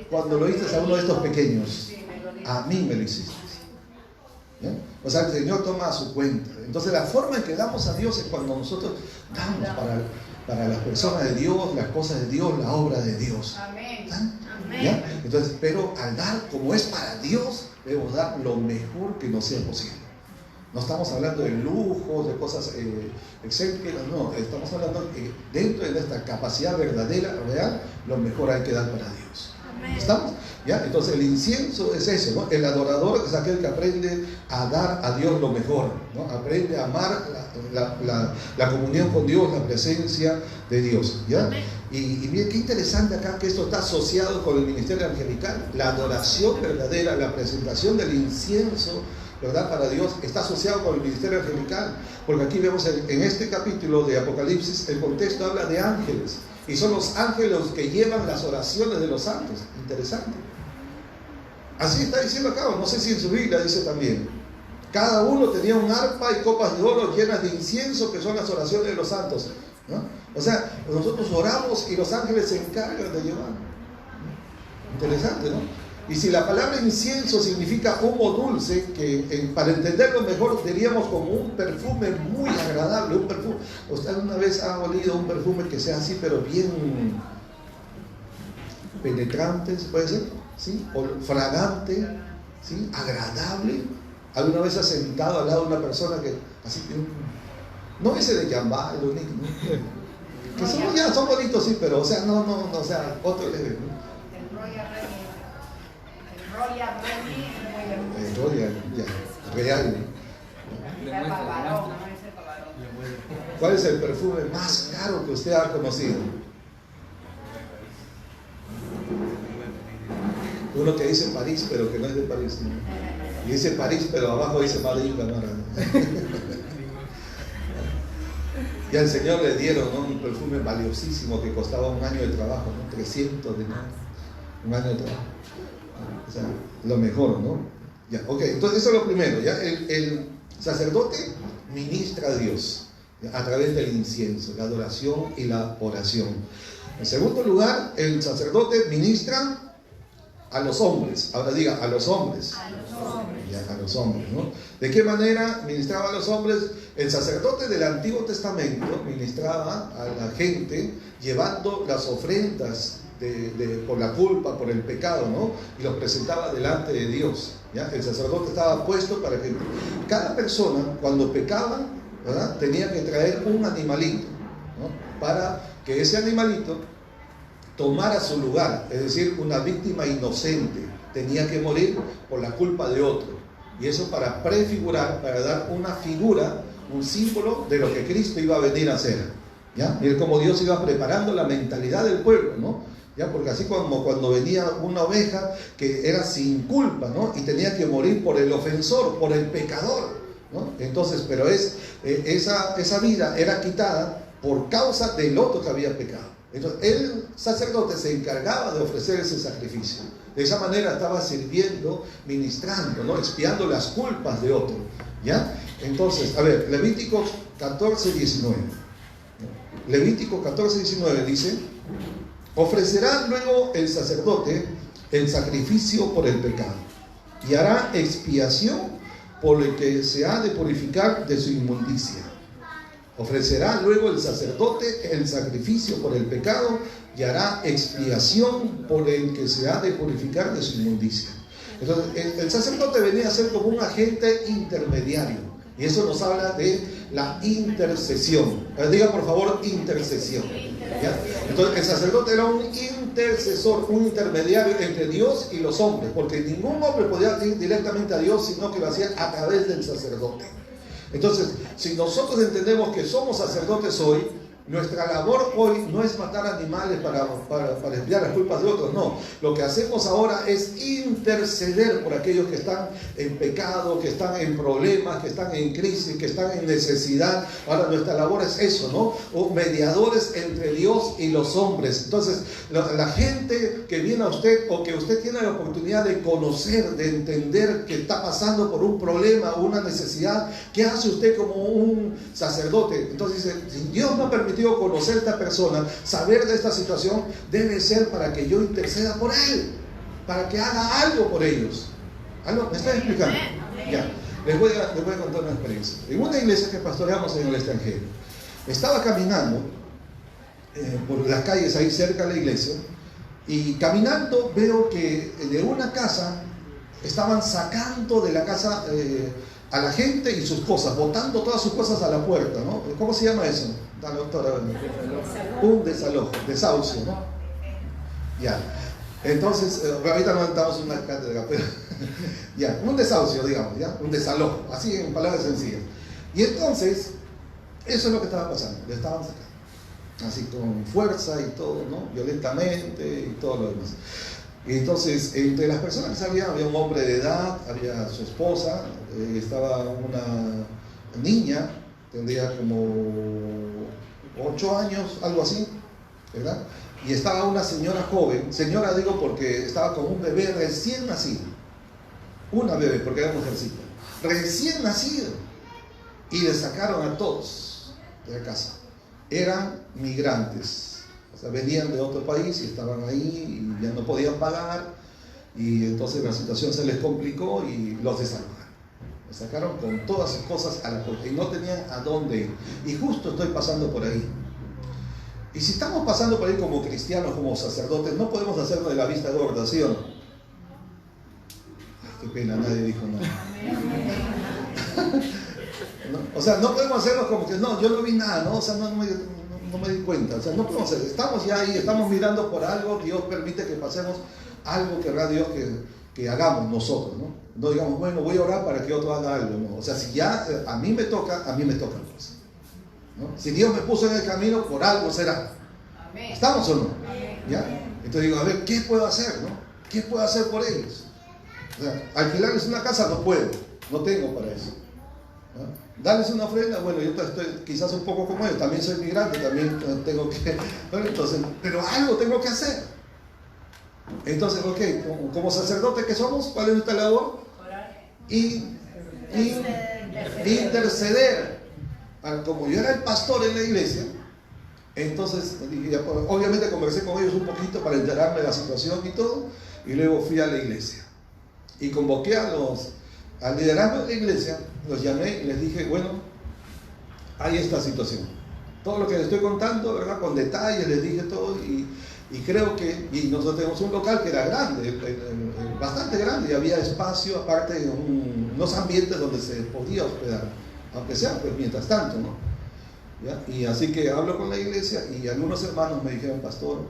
Cuando lo hiciste a uno de estos pequeños, a mí me lo hiciste. ¿Eh? O sea, el Señor toma a su cuenta. Entonces la forma en que damos a Dios es cuando nosotros damos para las personas de Dios, las cosas de Dios, la obra de Dios. Amén. ¿Ya? Entonces, pero al dar como es para Dios, debemos dar lo mejor que nos sea posible. No estamos hablando de lujos, de cosas excéntricas, no, estamos hablando dentro de nuestra capacidad verdadera, real, lo mejor hay que dar para Dios. ¿Estamos? ¿Ya? Entonces el incienso es eso, ¿no? El adorador es aquel que aprende a dar a Dios lo mejor, ¿no? Aprende a amar la comunión con Dios, la presencia de Dios, ¿ya? Y miren qué interesante acá que esto está asociado con el ministerio angelical. La adoración verdadera, la presentación del incienso, ¿verdad? Para Dios está asociado con el ministerio angelical, porque aquí vemos en este capítulo de Apocalipsis, el contexto habla de ángeles. Y son los ángeles los que llevan las oraciones de los santos. Interesante. Así está diciendo acá, no sé si en su Biblia dice también. Cada uno tenía un arpa y copas de oro llenas de incienso, que son las oraciones de los santos, ¿no? O sea, nosotros oramos y los ángeles se encargan de llevar. Interesante, ¿no? Y si la palabra incienso significa humo dulce, que para entenderlo mejor diríamos como un perfume muy agradable, un perfume. ¿Usted alguna vez ha olido un perfume que sea así, pero bien penetrante, puede ser? ¿Sí? O fragante, ¿sí? Agradable. ¿Alguna vez ha sentado al lado de una persona que así, no ese de Yambá, el único, ¿no? Que son bonitos, sí, pero o sea, no, o sea, otro leve, ¿no? Real. ¿Cuál es el perfume más caro que usted ha conocido? Uno que dice París, pero que no es de París, ¿no? Y dice París, pero abajo dice Madrid, cámara. Y al Señor le dieron, ¿no? Un perfume valiosísimo que costaba un año de trabajo, ¿no? 300 dinarios. Un año de trabajo. O sea, lo mejor, ¿no? Ya, ok, entonces eso es lo primero, ¿ya? El sacerdote ministra a Dios, ¿ya? A través del incienso, la adoración y la oración. En segundo lugar, el sacerdote ministra a los hombres. Ahora diga, a los hombres. A los hombres. Ya, a los hombres, ¿no? ¿De qué manera ministraba a los hombres? El sacerdote del Antiguo Testamento ministraba a la gente llevando las ofrendas por la culpa, por el pecado, ¿no? Y los presentaba delante de Dios, ¿ya? El sacerdote estaba puesto para que cada persona, cuando pecaba, ¿verdad?, tenía que traer un animalito, ¿no? Para que ese animalito tomara su lugar, es decir, una víctima inocente tenía que morir por la culpa de otro, y eso para prefigurar, para dar una figura, un símbolo de lo que Cristo iba a venir a hacer, ¿ya? Y es como Dios iba preparando la mentalidad del pueblo, ¿no? ¿Ya? Porque así como cuando venía una oveja que era sin culpa, ¿no? Y tenía que morir por el ofensor, por el pecador, ¿no? Entonces, pero esa vida era quitada por causa del otro que había pecado. Entonces el sacerdote se encargaba de ofrecer ese sacrificio. De esa manera estaba sirviendo, ministrando, ¿no? Expiando las culpas de otro, ¿ya? Entonces, a ver, Levítico 14:19. Levítico 14:19 dice: ofrecerá luego el sacerdote el sacrificio por el pecado y hará expiación por el que se ha de purificar de su inmundicia. Ofrecerá luego el sacerdote el sacrificio por el pecado y hará expiación por el que se ha de purificar de su inmundicia. Entonces, el sacerdote venía a ser como un agente intermediario. Y eso nos habla de la intercesión. Diga por favor, intercesión. ¿Ya? Entonces, el sacerdote era un intercesor, un intermediario entre Dios y los hombres, porque ningún hombre podía ir directamente a Dios, sino que lo hacía a través del sacerdote. Entonces, si nosotros entendemos que somos sacerdotes hoy, nuestra labor hoy no es matar animales para expiar las culpas de otros, no. Lo que hacemos ahora es interceder por aquellos que están en pecado, que están en problemas, que están en crisis, que están en necesidad. Ahora nuestra labor es eso, ¿no? O mediadores entre Dios y los hombres. Entonces, la gente que viene a usted o que usted tiene la oportunidad de conocer, de entender que está pasando por un problema o una necesidad, ¿qué hace usted como un sacerdote? Entonces dice, si Dios me ha permitido conocer a esta persona, saber de esta situación, debe ser para que yo interceda por él, para que haga algo por ellos. ¿Algo? ¿Me están explicando? Ya. Les voy a contar una experiencia. En una iglesia que pastoreamos en el extranjero, estaba caminando por las calles ahí cerca de la iglesia, y caminando veo que de una casa estaban sacando de la casa a la gente y sus cosas, botando todas sus cosas a la puerta, ¿no? ¿Cómo se llama eso? La doctora, un desalojo, desahucio, ¿no? Ya. Entonces, ahorita no estamos en una cátedra, pero ya, un desahucio, digamos, ya, un desalojo, así en palabras sencillas. Y entonces, eso es lo que estaba pasando, le estaban sacando, así con fuerza y todo, ¿no? Violentamente y todo lo demás. Y entonces, entre las personas que salían había un hombre de edad, había su esposa, estaba una niña, tendría como 8 años, algo así, ¿verdad? Y estaba una señora joven, señora digo porque estaba con un bebé recién nacido, una bebé, porque era mujercita, recién nacido, y le sacaron a todos de la casa. Eran migrantes, o sea, venían de otro país y estaban ahí y ya no podían pagar, y entonces la situación se les complicó y los desalojaron. Me sacaron con todas sus cosas a la puerta y no tenían a dónde ir. Y justo estoy pasando por ahí. Y si estamos pasando por ahí como cristianos, como sacerdotes, no podemos hacernos de la vista gorda, ¿sí o no? Ay, qué pena, nadie dijo nada. ¿No? O sea, no podemos hacernos como que, no, yo no vi nada, ¿no? O sea, no me di cuenta. O sea, no podemos hacer. Estamos ya ahí, estamos mirando por algo, Dios permite que pasemos algo que querrá Dios que hagamos nosotros, ¿no? No digamos, bueno, voy a orar para que otro haga algo, ¿no? O sea, si ya a mí me toca pues, ¿no? Si Dios me puso en el camino, por algo será. ¿Estamos o no? ¿Ya? Entonces digo, a ver, ¿qué puedo hacer, no? ¿Qué puedo hacer por ellos? O sea, alquilarles una casa no puedo, no tengo para eso, ¿no? Darles una ofrenda, bueno, yo estoy quizás un poco como ellos, también soy migrante, también tengo que, bueno, entonces, pero algo tengo que hacer. Entonces, ok, como sacerdote que somos, ¿cuál es nuestra labor? Interceder. Como yo era el pastor en la iglesia, entonces obviamente conversé con ellos un poquito para enterarme de la situación y todo, y luego fui a la iglesia y convoqué al liderazgo de la iglesia, los llamé y les dije, bueno, hay esta situación, todo lo que les estoy contando, ¿verdad? Con detalles les dije todo, y creo que, y nosotros tenemos un local que era grande, bastante grande, y había espacio, aparte de unos ambientes donde se podía hospedar, aunque sea pues mientras tanto, ¿no? ¿Ya? Y así que hablo con la iglesia y algunos hermanos me dijeron, pastor,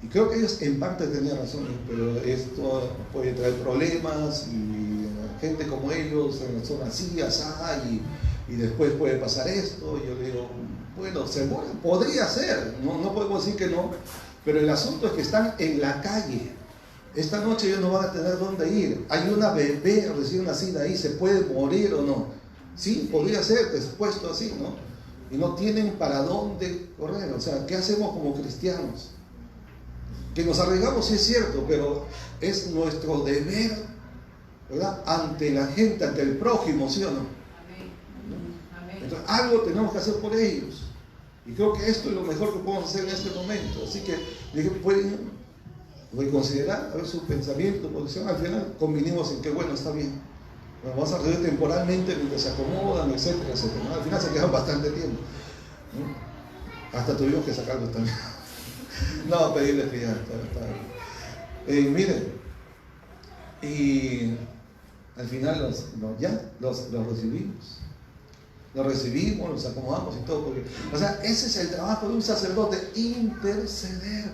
y creo que ellos en parte tenían razón, pero esto puede traer problemas y gente como ellos son así, y después puede pasar esto. Y yo le digo, bueno, podría ser, no podemos decir que no, pero el asunto es que están en la calle. Esta noche ellos no van a tener dónde ir. Hay una bebé recién nacida ahí, ¿se puede morir o no? Sí, podría ser expuesto así, ¿no? Y no tienen para dónde correr. O sea, ¿qué hacemos como cristianos? Que nos arriesgamos, sí es cierto, pero es nuestro deber, ¿verdad? Ante la gente, ante el prójimo, ¿sí o no? Entonces, algo tenemos que hacer por ellos. Y creo que esto es lo mejor que podemos hacer en este momento. Así que dije, pueden reconsiderar a ver su pensamiento, su posición. Al final convinimos en que, bueno, está bien. Bueno, vamos a reunir temporalmente mientras se acomodan, etcétera, etcétera. Al final se quedan bastante tiempo. ¿no? Hasta tuvimos que sacarlos también. No, pedirles que ya está. Miren, y al final los recibimos. Los recibimos, los acomodamos y todo. Porque, o sea, ese es el trabajo de un sacerdote, interceder.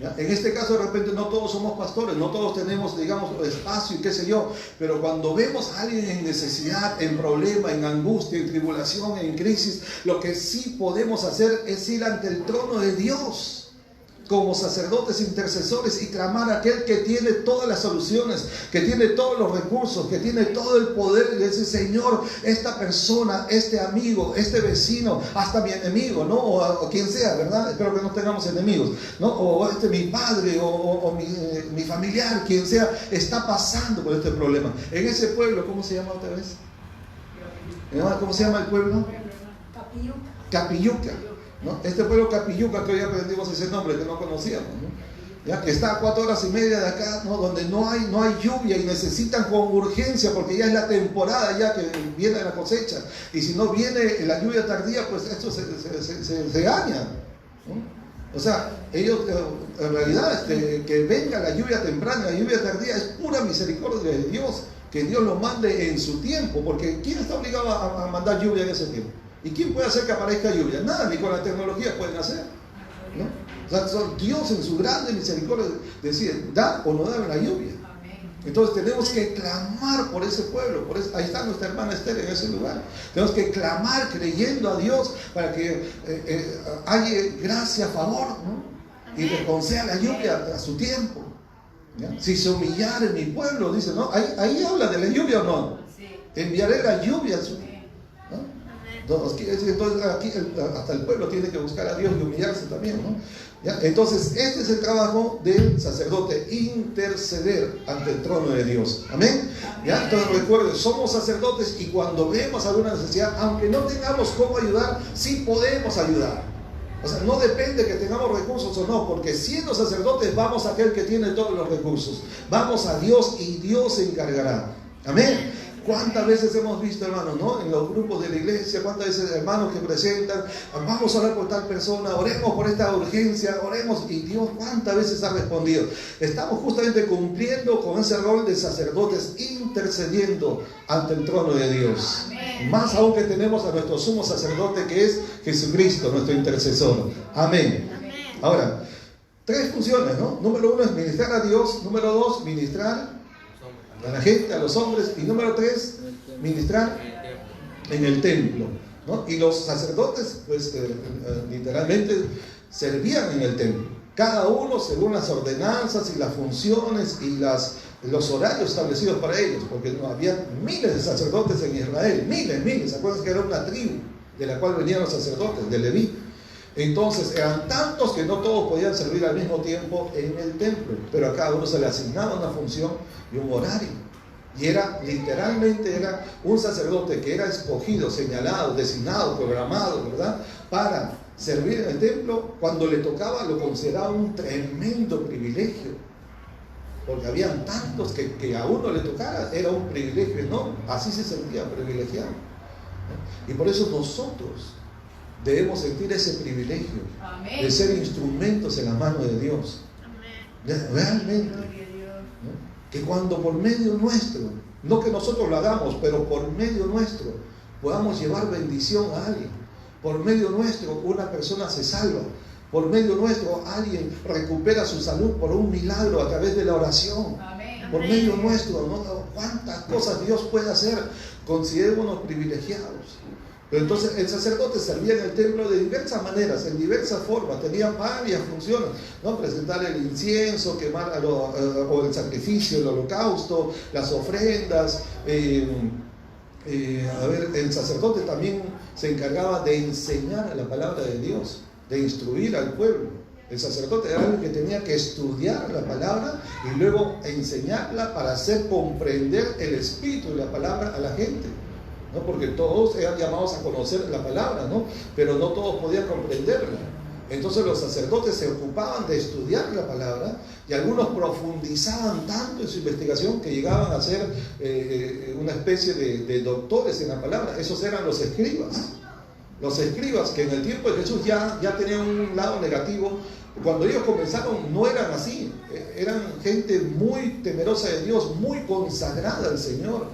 ¿Ya? En este caso, de repente, no todos somos pastores, no todos tenemos, digamos, espacio y qué sé yo. Pero cuando vemos a alguien en necesidad, en problema, en angustia, en tribulación, en crisis, lo que sí podemos hacer es ir ante el trono de Dios como sacerdotes intercesores y clamar a aquel que tiene todas las soluciones, que tiene todos los recursos, que tiene todo el poder, y le dice: Señor, esta persona, este amigo, este vecino, hasta mi enemigo, ¿no? O quien sea, ¿verdad? Espero que no tengamos enemigos, ¿no? O mi padre, o mi familiar, quien sea, está pasando por este problema. En ese pueblo, ¿cómo se llama otra vez? ¿Cómo se llama el pueblo? Capilluca. ¿No? Este pueblo Capilluca, que hoy aprendimos ese nombre que no conocíamos, ¿no? Ya que está a 4 horas y media de acá, ¿no? Donde no hay lluvia y necesitan con urgencia, porque ya es la temporada ya que viene la cosecha, y si no viene la lluvia tardía, pues esto se daña, ¿no? O sea, ellos en realidad que venga la lluvia temprana, la lluvia tardía, es pura misericordia de Dios, que Dios lo mande en su tiempo, porque ¿quién está obligado a mandar lluvia en ese tiempo? ¿Y quién puede hacer que aparezca lluvia? Nada, ni con la tecnología pueden hacer, ¿no? O sea, Dios en su grande misericordia decide dar o no dar la lluvia. Entonces tenemos que clamar por ese pueblo, ahí está nuestra hermana Esther en ese lugar. Tenemos que clamar creyendo a Dios para que haya gracia a favor, ¿no? Y le conceda la lluvia a su tiempo, ¿ya? Si se humillara en mi pueblo, dice, ¿no? Ahí habla de la lluvia, ¿o no? Enviaré la lluvia a su... Entonces aquí hasta el pueblo tiene que buscar a Dios y humillarse también, ¿no? ¿Ya? Entonces este es el trabajo del sacerdote, interceder ante el trono de Dios. ¿Amén? ¿Ya? Entonces recuerden, somos sacerdotes y cuando vemos alguna necesidad, aunque no tengamos cómo ayudar, sí podemos ayudar. O sea, no depende que tengamos recursos o no, porque siendo sacerdotes vamos a aquel que tiene todos los recursos, vamos a Dios y Dios se encargará. Amén. ¿Cuántas veces hemos visto, hermanos, ¿no? En los grupos de la iglesia, cuántas veces hermanos que presentan, vamos a orar por tal persona, oremos por esta urgencia, oremos, y Dios cuántas veces ha respondido? Estamos justamente cumpliendo con ese rol de sacerdotes, intercediendo ante el trono de Dios. Amén. Más aún que tenemos a nuestro sumo sacerdote, que es Jesucristo, nuestro intercesor. Amén. Amén. Ahora, 3 funciones, ¿no? Número 1 es ministrar a Dios, número 2, ministrar a la gente, a los hombres, y número 3, ministrar en el templo, ¿no? Y los sacerdotes, pues literalmente servían en el templo, cada uno según las ordenanzas y las funciones y los horarios establecidos para ellos, porque no había miles de sacerdotes en Israel, miles. Acuérdense que era una tribu de la cual venían los sacerdotes, de Leví. Entonces eran tantos que no todos podían servir al mismo tiempo en el templo, pero a cada uno se le asignaba una función y un horario. Y literalmente era un sacerdote que era escogido, señalado, designado, programado, ¿verdad?, para servir en el templo. Cuando le tocaba, lo consideraba un tremendo privilegio, porque habían tantos que a uno le tocara, era un privilegio enorme, así se sentía privilegiado, ¿no? Y por eso nosotros debemos sentir ese privilegio. Amén. De ser instrumentos en la mano de Dios. Amén. Realmente, ¿no? Que cuando por medio nuestro, no que nosotros lo hagamos, pero por medio nuestro podamos llevar bendición a alguien. Por medio nuestro una persona se salva. Por medio nuestro alguien recupera su salud por un milagro a través de la oración. Amén. Por medio nuestro, ¿no? Cuántas cosas Dios puede hacer. Considerémonos privilegiados. Pero entonces el sacerdote servía en el templo de diversas maneras, en diversas formas, tenía varias funciones, ¿no? Presentar el incienso, quemar o el sacrificio, el holocausto, las ofrendas. El sacerdote también se encargaba de enseñar la palabra de Dios, de instruir al pueblo. El sacerdote era alguien que tenía que estudiar la palabra y luego enseñarla para hacer comprender el espíritu de la palabra a la gente. ¿No? Porque todos eran llamados a conocer la palabra, ¿no? Pero no todos podían comprenderla. Entonces los sacerdotes se ocupaban de estudiar la palabra y algunos profundizaban tanto en su investigación que llegaban a ser una especie de doctores en la palabra. Esos eran los escribas. Los escribas, que en el tiempo de Jesús ya tenían un lado negativo, cuando ellos comenzaron no eran así, eran gente muy temerosa de Dios, muy consagrada al Señor,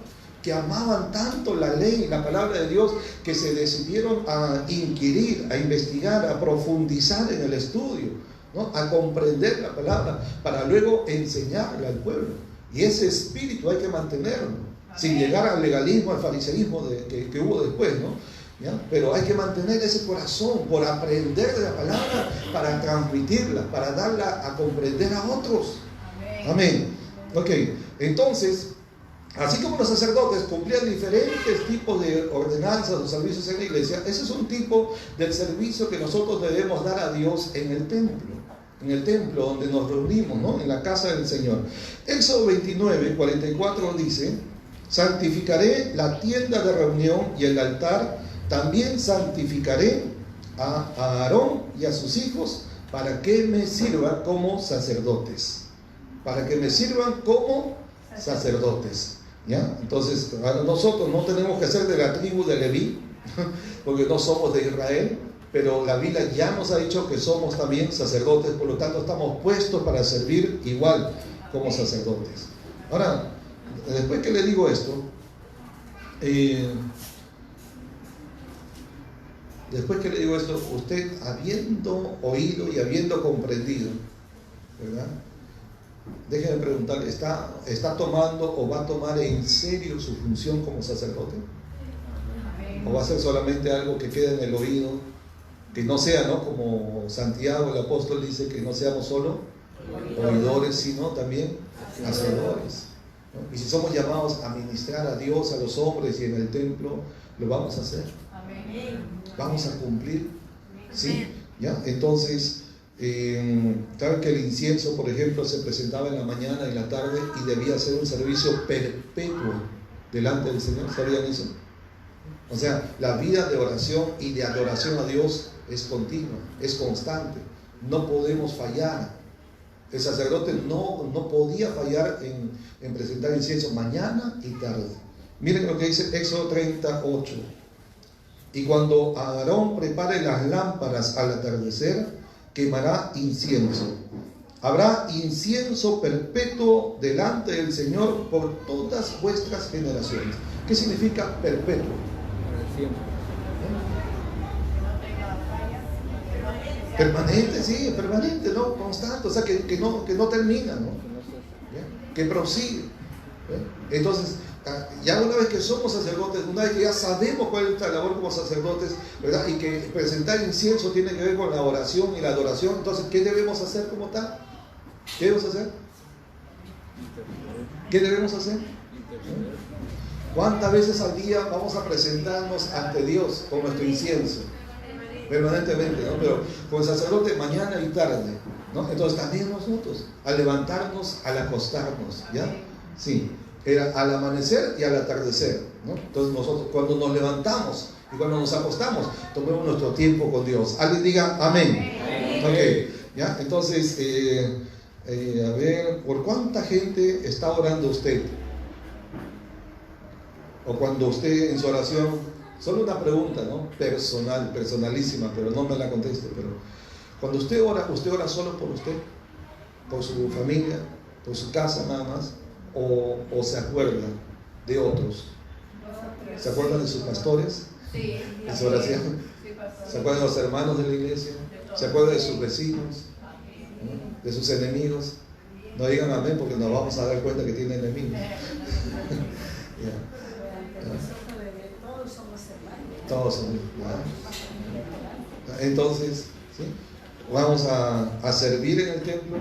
que amaban tanto la ley, la palabra de Dios, que se decidieron a inquirir, a investigar, a profundizar en el estudio, ¿no? A comprender la palabra para luego enseñarla al pueblo. Y ese espíritu hay que mantenerlo, sin llegar al legalismo, al fariseísmo que hubo después, ¿no? ¿Ya? Pero hay que mantener ese corazón por aprender de la palabra, para transmitirla, para darla a comprender a otros. Amén. Ok, entonces, así como los sacerdotes cumplían diferentes tipos de ordenanzas o servicios en la iglesia, ese es un tipo del servicio que nosotros debemos dar a Dios en el templo donde nos reunimos, ¿no? En la casa del Señor. Éxodo 29, 44 dice: santificaré la tienda de reunión y el altar. También santificaré a Aarón y a sus hijos para que me sirvan como sacerdotes. Para que me sirvan como sacerdotes. ¿Ya? Entonces, nosotros no tenemos que ser de la tribu de Leví, porque no somos de Israel, pero la Biblia ya nos ha dicho que somos también sacerdotes, por lo tanto estamos puestos para servir igual como sacerdotes. Ahora, después que le digo esto, usted habiendo oído y habiendo comprendido, ¿verdad? Déjeme preguntarle, ¿está tomando o va a tomar en serio su función como sacerdote? ¿O va a ser solamente algo que quede en el oído? Que no sea, ¿no? Como Santiago el apóstol dice, que no seamos solo oidores, sino también hacedores, ¿no? Y si somos llamados a ministrar a Dios, a los hombres y en el templo, lo vamos a hacer. Vamos a cumplir, ¿sí? ¿Ya? Entonces, saben que el incienso, por ejemplo, se presentaba en la mañana y en la tarde y debía ser un servicio perpetuo delante del Señor. ¿Sabían eso? O sea, la vida de oración y de adoración a Dios es continua, es constante. No podemos fallar. El sacerdote no podía fallar en presentar incienso mañana y tarde. Miren lo que dice Éxodo 38. Y cuando Aarón prepare las lámparas al atardecer, quemará incienso. Habrá incienso perpetuo delante del Señor por todas vuestras generaciones. ¿Qué significa perpetuo? Permanente, sí, permanente, ¿no? Constante, o sea, que no termina, ¿no? ¿Ya? Que prosigue. ¿Ya? Entonces, ya una vez que somos sacerdotes, una vez que ya sabemos cuál es nuestra labor como sacerdotes, ¿verdad? Y que presentar incienso tiene que ver con la oración y la adoración, entonces, ¿qué debemos hacer como tal? ¿Qué debemos hacer? ¿Qué debemos hacer? ¿Cuántas veces al día vamos a presentarnos ante Dios con nuestro incienso? Permanentemente, ¿no? Pero con el sacerdote mañana y tarde, ¿no? Entonces también nosotros, al levantarnos, al acostarnos, ¿ya? Sí, era al amanecer y al atardecer, ¿no? Entonces nosotros cuando nos levantamos y cuando nos acostamos, tomemos nuestro tiempo con Dios. Alguien diga amén. Ok, ¿ya? Entonces, a ver, ¿por cuánta gente está orando usted? O cuando usted en su oración, solo una pregunta, ¿no? Personalísima, pero no me la conteste, pero cuando usted ora solo por usted, por su familia, por su casa nada más, o se acuerda de otros. ¿Se acuerdan de sus pastores? Sí. En su oración. ¿Se acuerdan de los hermanos de la iglesia? ¿Se acuerdan de sus vecinos? ¿No? ¿De sus enemigos? No digan amén porque nos vamos a dar cuenta que tienen enemigos. Todos somos hermanos. Entonces, ¿sí? Vamos a servir en el templo.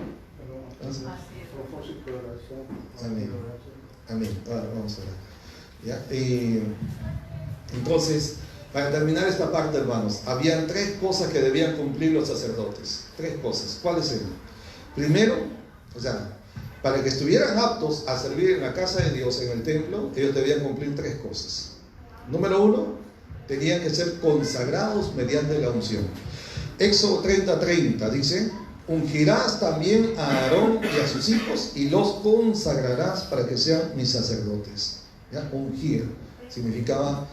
Amén. Amén. Ahora vamos a ver. ¿Ya? Y entonces, para terminar esta parte, hermanos, habían 3 cosas que debían cumplir los sacerdotes. 3 cosas. ¿Cuáles eran? Primero, o sea, para que estuvieran aptos a servir en la casa de Dios, en el templo, ellos debían cumplir 3 cosas. Número 1, tenían que ser consagrados mediante la unción. Éxodo 30:30 dice: ungirás también a Aarón y a sus hijos y los consagrarás para que sean mis sacerdotes. ¿Ya? Ungir. significaba,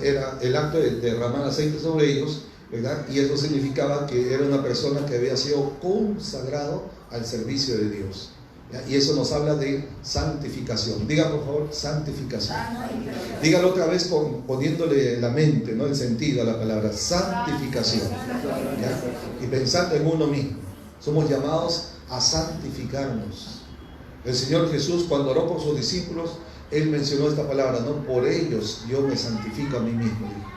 era el acto de derramar aceite sobre ellos, ¿verdad? Y eso significaba que era una persona que había sido consagrado al servicio de Dios, ¿ya? Y eso nos habla de santificación. Diga por favor, santificación. Dígalo otra vez poniéndole la mente, ¿no? El sentido a la palabra santificación, ¿ya? Y pensando en uno mismo. Somos llamados a santificarnos. El Señor Jesús, cuando oró por sus discípulos, Él mencionó esta palabra, ¿no? Por ellos yo me santifico a mí mismo, dijo.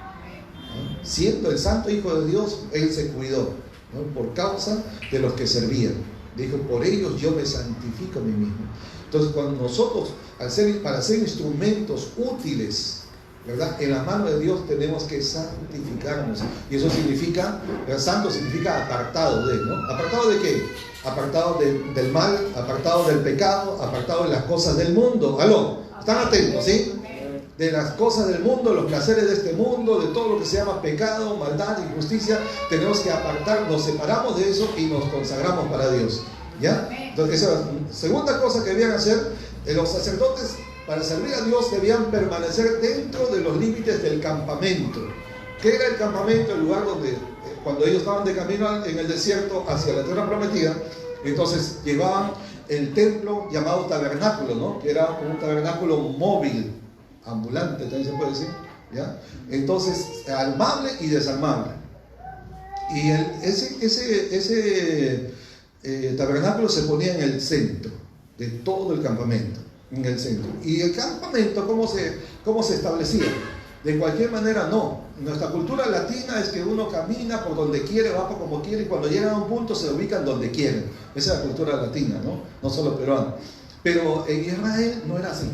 ¿No? Siendo el santo Hijo de Dios, Él se cuidó, ¿no? Por causa de los que servían. Dijo, por ellos yo me santifico a mí mismo. Entonces, cuando nosotros, para ser instrumentos útiles, ¿verdad?, en la mano de Dios, tenemos que santificarnos. Y eso significa, santo significa apartado de, ¿no? ¿Apartado de qué? Apartado del mal, apartado del pecado, apartado de las cosas del mundo. ¿Aló? ¿Están atentos, sí? De las cosas del mundo, los placeres de este mundo, de todo lo que se llama pecado, maldad, injusticia. Tenemos que apartar, nos separamos de eso y nos consagramos para Dios, ¿ya? Entonces, esa segunda cosa que debían hacer los sacerdotes para servir a Dios, debían permanecer dentro de los límites del campamento. ¿Qué era el campamento? El lugar donde, cuando ellos estaban de camino en el desierto hacia la tierra prometida, entonces llevaban el templo llamado tabernáculo, ¿no? Que era un tabernáculo móvil, ambulante también se puede decir, ¿ya? Entonces, armable y desarmable. Y ese tabernáculo se ponía en el centro de todo el campamento, en el centro. Y el campamento, ¿cómo se establecía? De cualquier manera no. Nuestra cultura latina es que uno camina por donde quiere, va por como quiere, y cuando llegan a un punto se ubican donde quieren. Esa es la cultura latina, ¿no? No solo peruana. Pero en Israel no era así.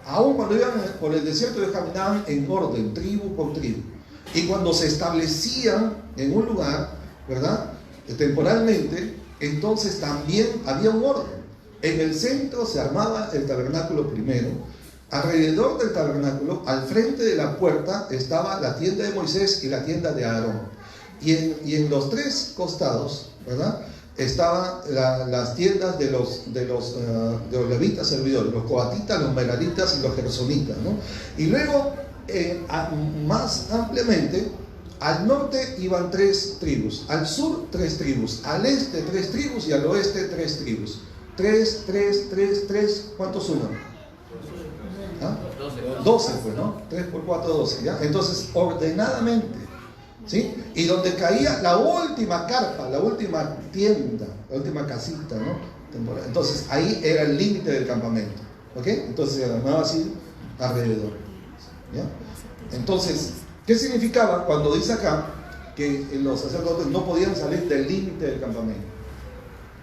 Aún cuando iban por el desierto, ellos caminaban en orden, tribu por tribu. Y cuando se establecían en un lugar, ¿verdad?, temporalmente, entonces también había un orden. En el centro se armaba el tabernáculo primero. Alrededor del tabernáculo, al frente de la puerta, estaba la tienda de Moisés y la tienda de Aarón. Y en los tres costados, ¿verdad?, estaban las tiendas de los levitas servidores, los coatitas, los meraritas y los gersonitas, ¿no? Y luego, más ampliamente, al norte iban 3 tribus, al sur 3 tribus, al este 3 tribus y al oeste 3 tribus. 3, 3, 3, 3, ¿cuántos suman? ¿Ah? 12, pues, ¿no? 3 por 4, 12, ¿ya? Entonces, ordenadamente, ¿sí? Y donde caía la última carpa, la última tienda, la última casita, ¿no? Entonces, ahí era el límite del campamento, ¿ok? Entonces, se armaba así alrededor, ¿ya? Entonces, ¿qué significaba cuando dice acá que los sacerdotes no podían salir del límite del campamento?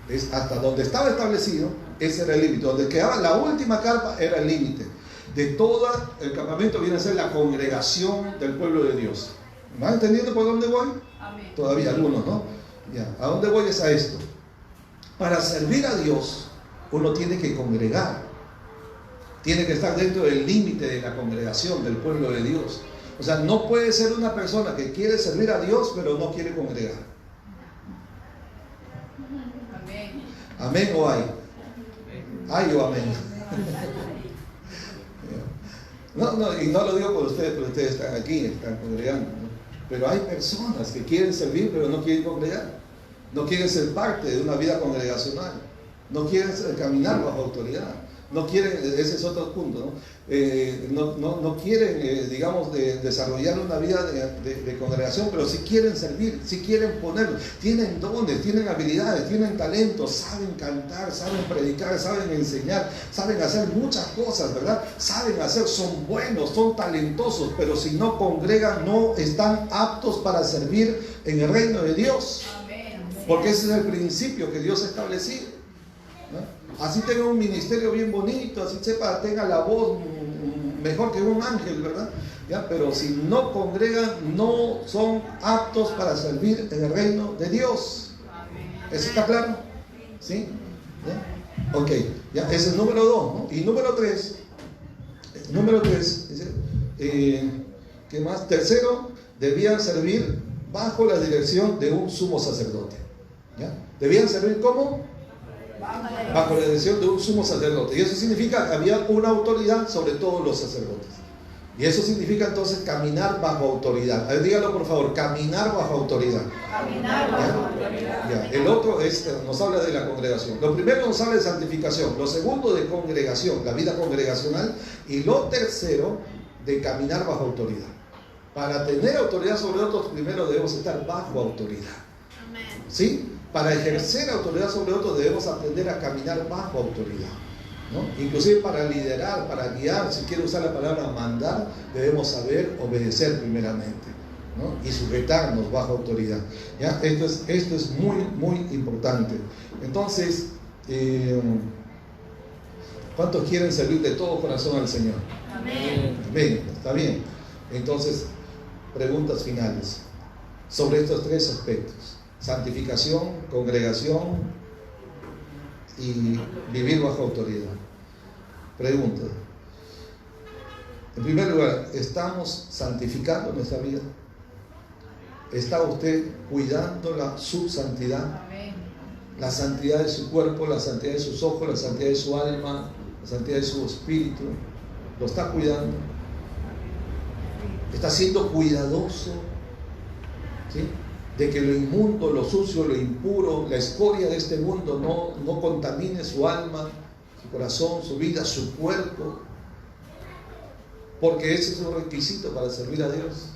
Es hasta donde estaba establecido, ese era el límite. Donde quedaba la última carpa era el límite. De todo el campamento viene a ser la congregación del pueblo de Dios. ¿Van entendiendo por dónde voy? Amén. Todavía algunos, ¿no? Ya. ¿A dónde voy? Es a esto. Para servir a Dios, uno tiene que congregar. Tiene que estar dentro del límite de la congregación del pueblo de Dios. O sea, no puede ser una persona que quiere servir a Dios, pero no quiere congregar. ¿Amén o hay? ¿Hay o amén? No, y no lo digo por ustedes, porque ustedes están aquí, están congregando, ¿no? Pero hay personas que quieren servir, pero no quieren congregar. No quieren ser parte de una vida congregacional. No quieren caminar bajo autoridad. No quieren, ese es otro punto, ¿no? No quieren, digamos, desarrollar una vida de congregación, pero sí quieren servir, sí quieren ponerlo. Tienen dones, tienen habilidades, tienen talentos, saben cantar, saben predicar, saben enseñar, saben hacer muchas cosas, ¿verdad? Son buenos, son talentosos, pero si no congregan, no están aptos para servir en el reino de Dios. Porque ese es el principio que Dios ha establecido, ¿no? Así tenga un ministerio bien bonito, así tenga la voz mejor que un ángel, ¿verdad? ¿Ya? Pero si no congregan, no son aptos para servir en el reino de Dios. ¿Eso está claro? ¿Sí? ¿Ya? Ok, ya, ese es el número 2, ¿no? Y número 3, ¿qué más? Tercero, debían servir bajo la dirección de un sumo sacerdote. ¿Ya? ¿Debían servir cómo? Bajo la dirección de un sumo sacerdote. Y eso significa que había una autoridad sobre todos los sacerdotes. Y eso significa entonces caminar bajo autoridad. A ver, dígalo por favor, caminar bajo autoridad. Caminar bajo autoridad. Ya. El otro nos habla de la congregación. Lo primero nos habla de santificación. Lo segundo de congregación, la vida congregacional. Y lo tercero de caminar bajo autoridad. Para tener autoridad sobre otros, primero debemos estar bajo autoridad. ¿Sí? Para ejercer autoridad sobre otros debemos aprender a caminar bajo autoridad, ¿no? Inclusive para liderar, para guiar, si quiere usar la palabra mandar, debemos saber obedecer primeramente, ¿no? Y sujetarnos bajo autoridad, ¿ya? Esto es muy, muy importante. Entonces, ¿cuántos quieren servir de todo corazón al Señor? Amén. Amén, está bien. Entonces, preguntas finales sobre estos tres aspectos: santificación, congregación y vivir bajo autoridad. Pregunta: en primer lugar, ¿estamos santificando nuestra vida? ¿Está usted cuidando su santidad? La santidad de su cuerpo, la santidad de sus ojos, la santidad de su alma, la santidad de su espíritu. ¿Lo está cuidando? ¿Está siendo cuidadoso? ¿Sí? De que lo inmundo, lo sucio, lo impuro, la escoria de este mundo no contamine su alma, su corazón, su vida, su cuerpo, porque ese es un requisito para servir a Dios.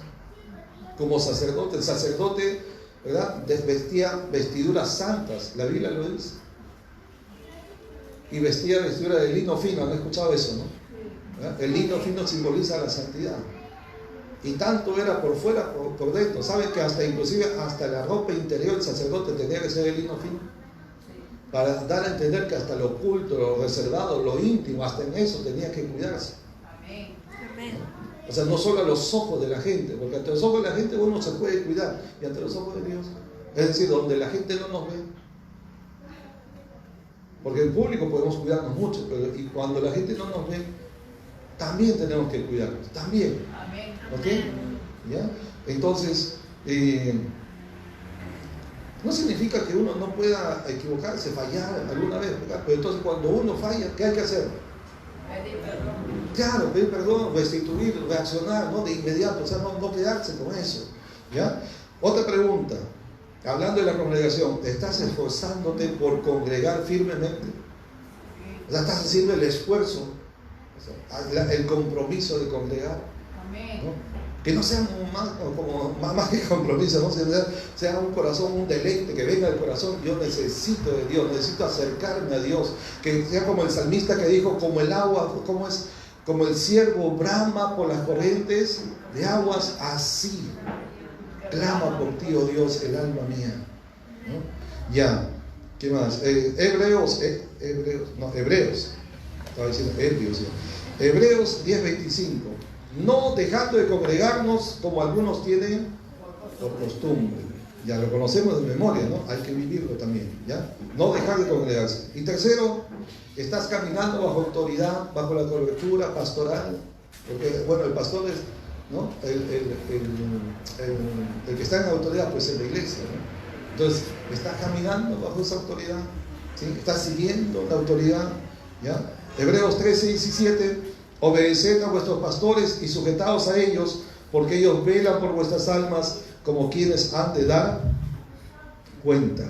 Como sacerdote, el sacerdote, ¿verdad?, vestía vestiduras santas, la Biblia lo dice, y vestía vestidura de lino fino. ¿Han escuchado eso, no? ¿Verdad? El lino fino simboliza la santidad. Y tanto era por fuera, por dentro. ¿Saben que inclusive hasta la ropa interior del sacerdote tenía que ser de lino fino? Para dar a entender que hasta lo oculto, lo reservado, lo íntimo, hasta en eso tenía que cuidarse. Amén. O sea, no solo a los ojos de la gente, porque ante los ojos de la gente uno se puede cuidar, y ante los ojos de Dios, es decir, donde la gente no nos ve. Porque en público podemos cuidarnos mucho, pero y cuando la gente no nos ve, también tenemos que cuidarnos, también. Amén. ¿Ok? ¿Ya? Entonces, no significa que uno no pueda equivocarse, fallar alguna vez, ¿verdad? Pero entonces cuando uno falla, ¿qué hay que hacer? Pedir perdón. Claro, pedir perdón, restituir, reaccionar, ¿no? De inmediato, o sea, no quedarse con eso, ¿ya? Otra pregunta, hablando de la congregación, ¿estás esforzándote por congregar firmemente? O sea, ¿estás haciendo el esfuerzo, o sea, el compromiso de congregar? Amén. ¿No? Que no sea más que compromiso, ¿no? Sea un corazón, un deleite, que venga del corazón. Yo necesito de Dios, necesito acercarme a Dios, que sea como el salmista que dijo, como el agua, ¿cómo es? Como el ciervo brama por las corrientes de aguas, así clama por ti, oh Dios, el alma mía, ¿no? Ya, ¿qué más? Hebreos, estaba diciendo Hebreos 10:25. No dejando de congregarnos como algunos tienen por costumbre. Ya lo conocemos de memoria, ¿no? Hay que vivirlo también, ¿ya? No dejar de congregarse. Y tercero, estás caminando bajo autoridad, bajo la cobertura pastoral, porque, bueno, el pastor es, ¿no? El que está en autoridad, pues en la iglesia, ¿no? Entonces, estás caminando bajo esa autoridad, ¿sí? Estás siguiendo la autoridad, ¿ya? Hebreos 13:17. Obedeced a vuestros pastores y sujetaos a ellos, porque ellos velan por vuestras almas como quienes han de dar cuenta.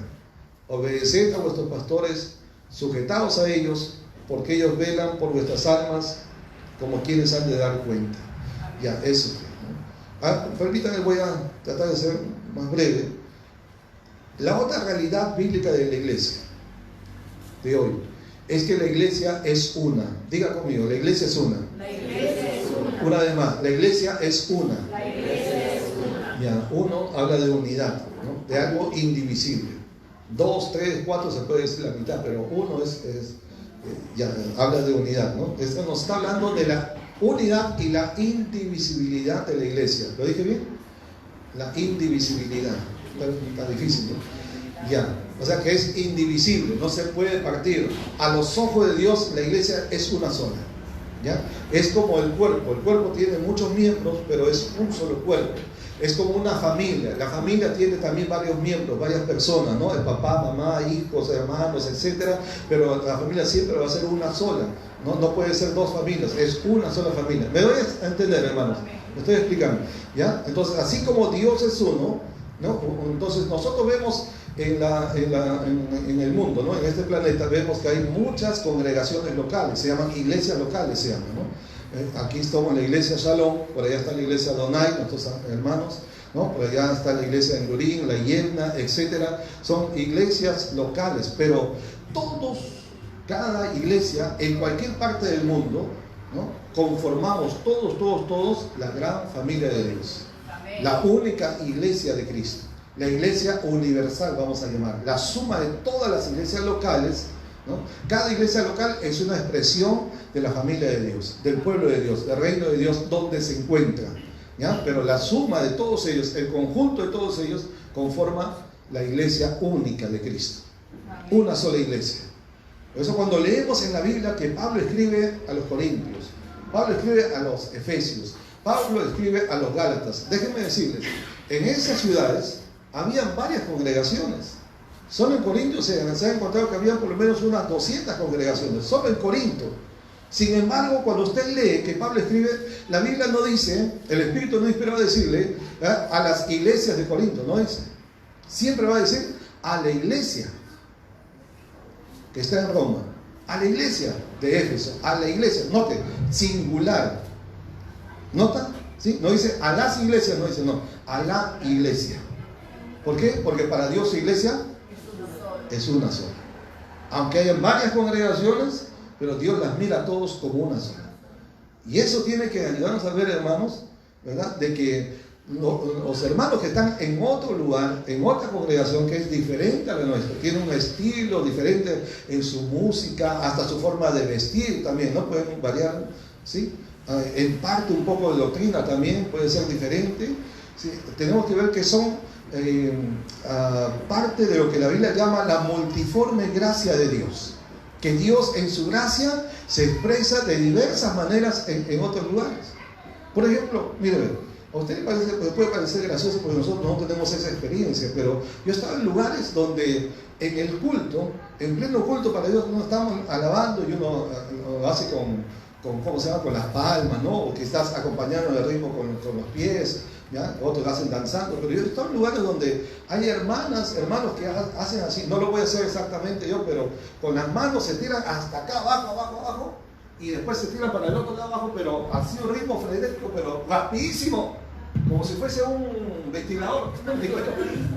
Obedeced a vuestros pastores, sujetaos a ellos, porque ellos velan por vuestras almas como quienes han de dar cuenta. Ya, eso. ¿No? Permítanme, voy a tratar de ser más breve. La otra realidad bíblica de la iglesia de hoy es que la iglesia es una. Diga conmigo, la iglesia es una. La iglesia es una. Una vez más, la iglesia es una. La iglesia es una. Ya, uno habla de unidad, ¿no? De algo indivisible. 2, 3, 4 se puede decir la mitad, pero uno ya habla de unidad, ¿no? Esto nos está hablando de la unidad y la indivisibilidad de la iglesia. ¿Lo dije bien? La indivisibilidad. Está difícil, ¿no? Ya, o sea que es indivisible, no se puede partir. A los ojos de Dios la iglesia es una sola, ¿ya? Es como el cuerpo tiene muchos miembros, pero es un solo cuerpo. Es como una familia. La familia tiene también varios miembros, varias personas, ¿no? El papá, mamá, hijos, hermanos, etc. Pero la familia siempre va a ser una sola. No puede ser dos familias, es una sola familia. ¿Me doy a entender, hermanos? Me estoy explicando, ¿ya? Entonces, así como Dios es uno, ¿no? Entonces nosotros vemos en el mundo, ¿no? En este planeta vemos que hay muchas congregaciones locales, se llaman iglesias locales, se llaman, ¿no? Aquí estamos en la iglesia Shalom, por allá está la iglesia Donai, nuestros hermanos, ¿no? Por allá está la iglesia en Lurín, la Yetna, etc. Son iglesias locales, pero cada iglesia en cualquier parte del mundo, ¿no? Conformamos todos la gran familia de Dios. Amén. La única iglesia de Cristo, la iglesia universal, vamos a llamar, la suma de todas las iglesias locales, ¿no? Cada iglesia local es una expresión de la familia de Dios, del pueblo de Dios, del reino de Dios, donde se encuentra, ¿ya? Pero la suma de todos ellos, el conjunto de todos ellos, conforma la iglesia única de Cristo. Amén. Una sola iglesia. Por eso cuando leemos en la Biblia que Pablo escribe a los Corintios, Pablo escribe a los Efesios, Pablo escribe a los Gálatas, déjenme decirles, en esas ciudades habían varias congregaciones. Solo en Corinto se ha encontrado que había por lo menos unas 200 congregaciones, solo en Corinto. Sin embargo, cuando usted lee que Pablo escribe, la Biblia no dice, el Espíritu no inspiró a decirle a las iglesias de Corinto, no dice. Siempre va a decir a la iglesia que está en Roma, a la iglesia de Éfeso, a la iglesia, note, singular. ¿Nota? ¿Sí? No dice a las iglesias, no dice no, a la iglesia. ¿Por qué? Porque para Dios su iglesia es una sola. Aunque haya varias congregaciones, pero Dios las mira a todos como una sola. Y eso tiene que ayudarnos a ver, hermanos, ¿verdad? De que los hermanos que están en otro lugar, en otra congregación que es diferente a la nuestra, tienen un estilo diferente en su música, hasta su forma de vestir también, ¿no? Pueden variar, ¿sí? En parte un poco de doctrina también puede ser diferente, ¿sí? Tenemos que ver que son parte de lo que la Biblia llama la multiforme gracia de Dios, que Dios en su gracia se expresa de diversas maneras en otros lugares. Por ejemplo, mire, a usted le puede parecer gracioso porque nosotros no tenemos esa experiencia, pero yo he estado en lugares donde en el culto, en pleno culto para Dios, uno estamos alabando y uno lo hace ¿cómo se llama? Con las palmas, ¿no? O que estás acompañando el ritmo con los pies, ¿ya? Otros lo hacen danzando, pero yo he estado en lugares donde hay hermanos que hacen así, no lo voy a hacer exactamente yo, pero con las manos se tiran hasta acá abajo, y después se tiran para el otro lado abajo, pero así un ritmo frenético, pero rapidísimo, como si fuese un ventilador,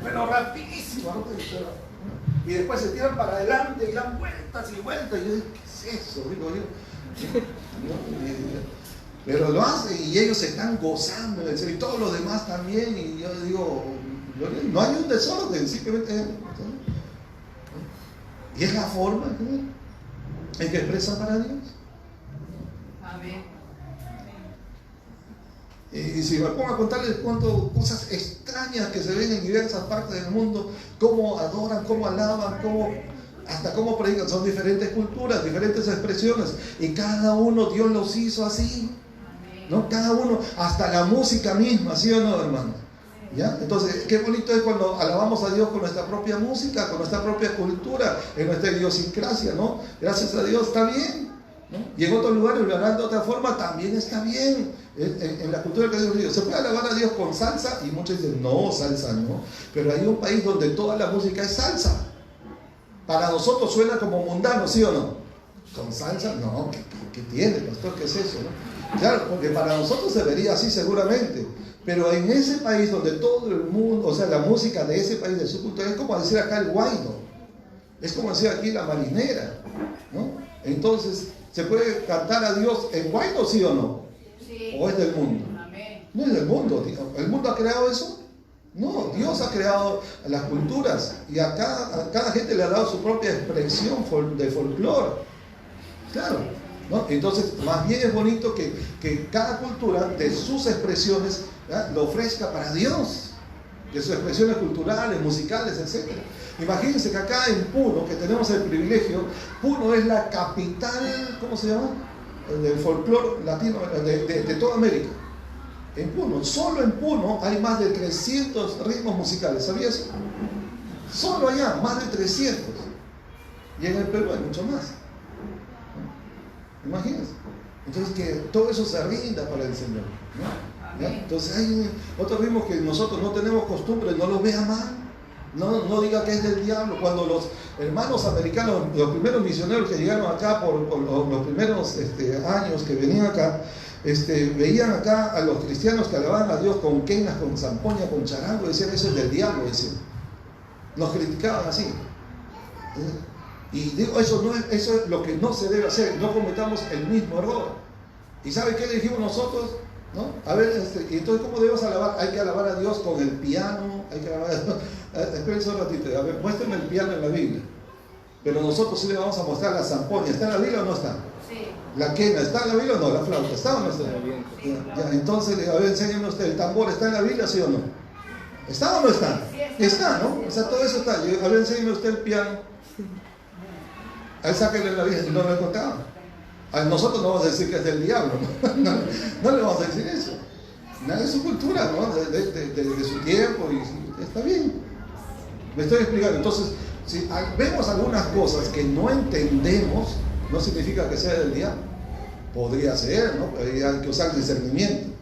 pero rapidísimo, ¿no? Y después se tiran para adelante y dan vueltas y vueltas, y yo digo, ¿qué es eso? Digo yo. Pero lo hace y ellos se están gozando y todos los demás también, y yo digo, no hay un desorden, simplemente, y es la forma en que expresan para Dios. Amén. Y si me pongo a contarles cosas extrañas que se ven en diversas partes del mundo, cómo adoran, cómo alaban, hasta cómo predican, son diferentes culturas, diferentes expresiones, y cada uno Dios los hizo así, ¿no? Cada uno, hasta la música misma, ¿sí o no, hermano? ¿Ya? Entonces, qué bonito es cuando alabamos a Dios con nuestra propia música, con nuestra propia cultura, en nuestra idiosincrasia, ¿no? Gracias a Dios, está bien, ¿no? Y en otros lugares lo harán de otra forma, también está bien. En la cultura que Dios dice, se puede alabar a Dios con salsa, y muchos dicen, no, salsa no, pero hay un país donde toda la música es salsa. Para nosotros suena como mundano, ¿sí o no? ¿Con salsa? No, ¿qué tiene, pastor? ¿Qué es eso? ¿No? Claro, porque para nosotros se vería así seguramente. Pero en ese país donde todo el mundo, o sea, la música de ese país, de su cultura, es como decir acá el guayno. Es como decir aquí la marinera, ¿no? Entonces, ¿se puede cantar a Dios en guayno, sí o no? Sí. ¿O es del mundo? Amén. No es del mundo. ¿El mundo ha creado eso? No, Dios ha creado las culturas y a cada gente le ha dado su propia expresión de folclore. Claro, ¿no? Entonces, más bien es bonito que cada cultura de sus expresiones, ¿ya?, lo ofrezca para Dios, de sus expresiones culturales, musicales, etc. Imagínense que acá en Puno, que tenemos el privilegio, Puno es la capital, ¿cómo se llama?, del folclore latino, de toda América. En Puno, solo en Puno hay más de 300 ritmos musicales, ¿sabías eso? Solo allá, más de 300. Y en el Perú hay mucho más. Imagínense. Entonces que todo eso se rinda para el Señor, ¿no? ¿Ya? Entonces hay otros ritmos que nosotros no tenemos costumbre, no los vea mal. No diga que es del diablo. Cuando los hermanos americanos, los primeros misioneros que llegaron acá por los primeros años que venían acá, veían acá a los cristianos que alababan a Dios con quenas, con zampoña, con charango, decían eso es del diablo, decían. Nos criticaban así. Y digo, eso es lo que no se debe hacer, no cometamos el mismo error. ¿Y sabe qué le dijimos nosotros? ¿No? A ver, y entonces, ¿cómo debemos alabar? Hay que alabar a Dios con el piano, hay que alabar a Dios. Espérense un ratito, a ver, muéstrenme el piano en la Biblia. Pero nosotros sí le vamos a mostrar la zampoña. ¿Está en la Biblia o no está? Sí. ¿La quena está en la Biblia o no? ¿La flauta está o no está? Sí. Ya, entonces, a ver, enséñame usted, ¿el tambor está en la Biblia, sí o no? ¿Está o no está? Está, ¿no? O sea, todo eso está. A ver, enséñame usted el piano. Ahí sáquenle en la Biblia, no lo he contado. A nosotros no vamos a decir que es del diablo, no le vamos a decir eso. Es su cultura, ¿no? De su tiempo, y está bien. Me estoy explicando. Entonces, si vemos algunas cosas que no entendemos, no significa que sea del diablo. Podría ser, ¿no? Hay que usar discernimiento.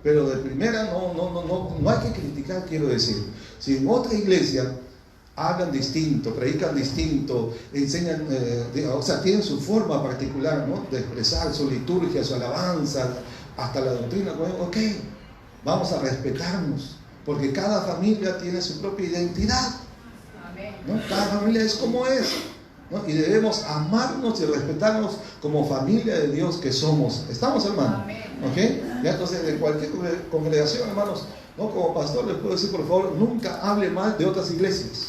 Pero de primera no hay que criticar, quiero decir. Si en otra iglesia hablan distinto, predican distinto, enseñan, o sea, tienen su forma particular, ¿no? De expresar su liturgia, su alabanza, hasta la doctrina, ok, vamos a respetarnos, porque cada familia tiene su propia identidad, ¿no? Cada familia es como es, ¿no? Y debemos amarnos y respetarnos como familia de Dios que somos. ¿Estamos, hermanos? ¿Ok? ¿Ya? Entonces, de cualquier congregación, hermanos, ¿no? Como pastor les puedo decir, por favor, nunca hable mal de otras iglesias.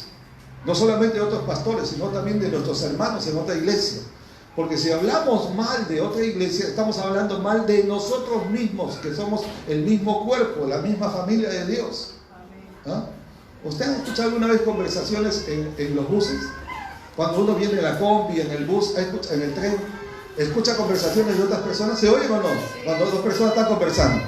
No solamente de otros pastores, sino también de nuestros hermanos en otra iglesia. Porque si hablamos mal de otra iglesia, estamos hablando mal de nosotros mismos, que somos el mismo cuerpo, la misma familia de Dios. ¿Ah? ¿Usted ha escuchado alguna vez conversaciones en los buses? Cuando uno viene en la combi, en el bus, en el tren, escucha conversaciones de otras personas, ¿se oyen o no? Cuando dos personas están conversando,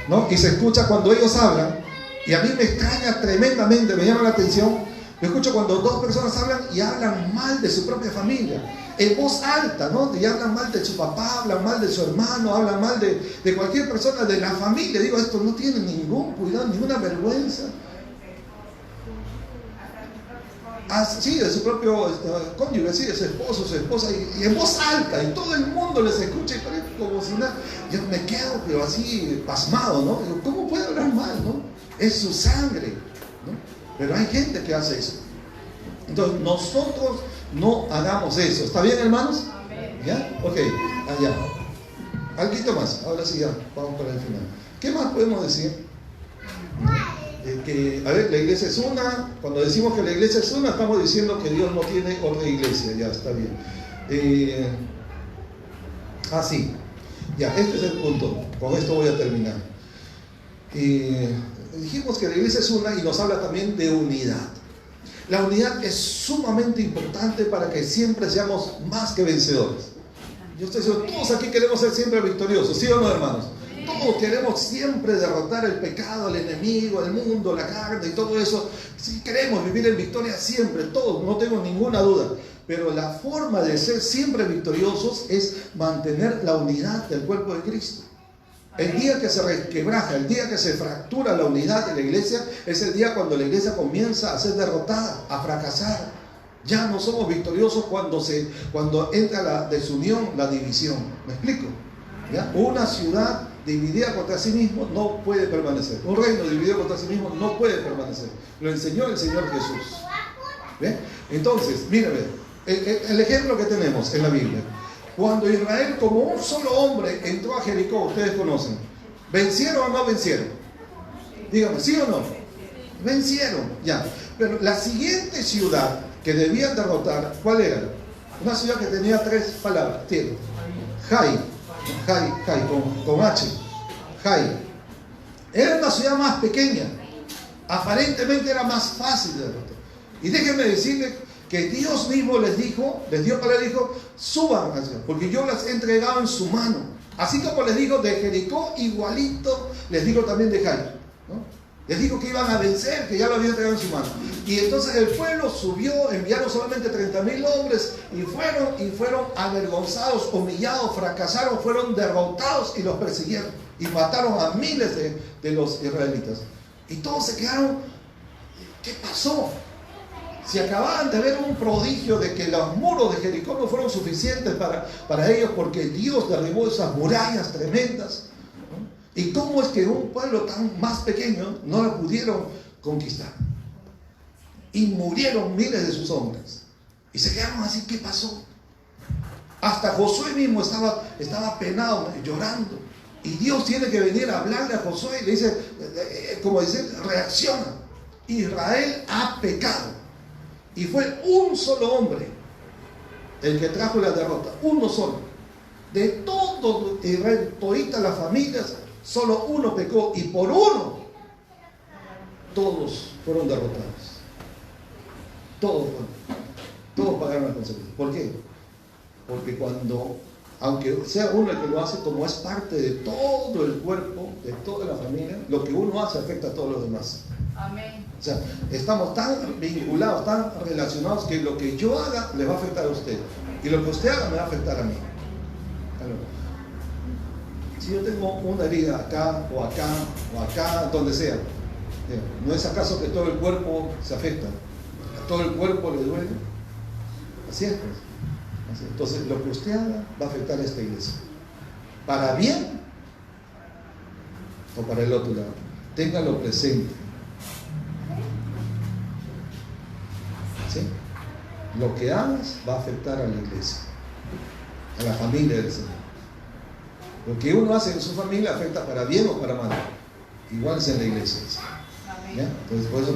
¿no? Y se escucha cuando ellos hablan, y a mí me extraña tremendamente, me llama la atención. Yo escucho cuando dos personas hablan y hablan mal de su propia familia, en voz alta, ¿no? Y hablan mal de su papá, hablan mal de su hermano, hablan mal de cualquier persona de la familia. Digo, esto no tiene ningún cuidado, ninguna vergüenza. Sí, de su propio cónyuge, sí, de su esposo, su esposa, y en voz alta, y todo el mundo les escucha, y parece como si nada. Yo me quedo, pero así, pasmado, ¿no? Digo, ¿cómo puede hablar mal, no? Es su sangre, ¿no? Pero hay gente que hace eso. Entonces, nosotros no hagamos eso. ¿Está bien, hermanos? ¿Ya? Ok, allá. Algo más. Ahora sí, ya. Vamos para el final. ¿Qué más podemos decir? A ver, la iglesia es una. Cuando decimos que la iglesia es una, estamos diciendo que Dios no tiene otra iglesia. Ya, está bien. Sí. Ya, este es el punto. Con esto voy a terminar. Dijimos que la iglesia es una y nos habla también de unidad. La unidad es sumamente importante para que siempre seamos más que vencedores. Yo estoy seguro, todos aquí queremos ser siempre victoriosos, ¿sí o no, hermanos? Todos queremos siempre derrotar el pecado, el enemigo, el mundo, la carne y todo eso. Sí, queremos vivir en victoria siempre, todos, no tengo ninguna duda. Pero la forma de ser siempre victoriosos es mantener la unidad del cuerpo de Cristo. El día que se resquebraja, el día que se fractura la unidad de la iglesia, es el día cuando la iglesia comienza a ser derrotada, a fracasar. Ya no somos victoriosos cuando entra la desunión, la división. ¿Me explico? ¿Ya? Una ciudad dividida contra sí mismo no puede permanecer. Un reino dividido contra sí mismo no puede permanecer. Lo enseñó el Señor Jesús. ¿Ve? Entonces, mírame, el ejemplo que tenemos en la Biblia. Cuando Israel como un solo hombre entró a Jericó, ustedes conocen, ¿vencieron o no vencieron? Díganme, ¿sí o no? Vencieron, ya. Pero la siguiente ciudad que debían derrotar, ¿cuál era? Una ciudad que tenía 3 palabras, tiene Jai, con H, Jai. Era una ciudad más pequeña, aparentemente era más fácil de derrotar. Y déjenme decirles que Dios mismo les dio para dijo, suban hacia, porque yo las he entregado en su mano. Así como les digo de Jericó, igualito les digo también de Jai, ¿no? Les dijo que iban a vencer, que ya lo habían entregado en su mano. Y entonces el pueblo subió, enviaron solamente 30,000 hombres y fueron avergonzados, humillados, fracasaron, fueron derrotados y los persiguieron. Y mataron a miles de los israelitas. Y todos se quedaron, ¿qué pasó? Si acababan de ver un prodigio de que los muros de Jericó no fueron suficientes para ellos porque Dios derribó esas murallas tremendas. ¿Y cómo es que un pueblo tan más pequeño no la pudieron conquistar? Y murieron miles de sus hombres. Y se quedaron así, ¿qué pasó? Hasta Josué mismo estaba penado, llorando. Y Dios tiene que venir a hablarle a Josué y le dice, como dice, reacciona. Israel ha pecado. Y fue un solo hombre el que trajo la derrota, uno solo. De todo Israel, toditas las familias, solo uno pecó y por uno todos fueron derrotados. Todos pagaron las consecuencias. ¿Por qué? Porque aunque sea uno el que lo hace, como es parte de todo el cuerpo, de toda la familia, lo que uno hace afecta a todos los demás. Amén. O sea, estamos tan vinculados, tan relacionados que lo que yo haga le va a afectar a usted y lo que usted haga me va a afectar a mí. Si yo tengo una herida acá o acá o acá, donde sea, ¿no es acaso que todo el cuerpo se afecta? ¿A todo el cuerpo le duele? Así es, pues. Así. Entonces, lo que usted haga va a afectar a esta iglesia. Para bien o para el otro lado. Téngalo presente. ¿Sí? Lo que hagas va a afectar a la iglesia, a la familia del Señor. Lo que uno hace en su familia afecta para bien o para mal. Igual es en la iglesia. ¿Ya? Entonces, por eso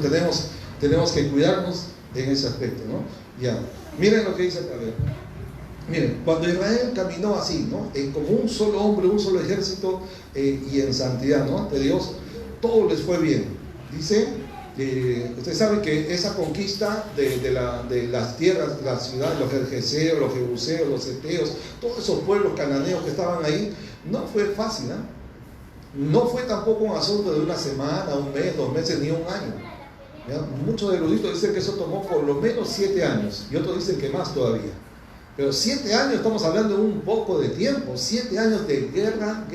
tenemos que cuidarnos en ese aspecto, ¿no? Ya. Miren lo que dice acá. Miren, cuando Israel caminó así, ¿no? Como un solo hombre, un solo ejército, y en santidad, ¿no? Ante Dios, todo les fue bien. Dice, ustedes saben que esa conquista de las tierras, las ciudades, los gergeseos, los jebuseos, los eteos, todos esos pueblos cananeos que estaban ahí, no fue fácil, ¿eh? No fue tampoco un asunto de una semana, un mes, 2 meses, ni un año. ¿Ya? Muchos eruditos dicen que eso tomó por lo menos 7 años, y otros dicen que más todavía. Pero 7 años, estamos hablando de un poco de tiempo, 7 años de guerra,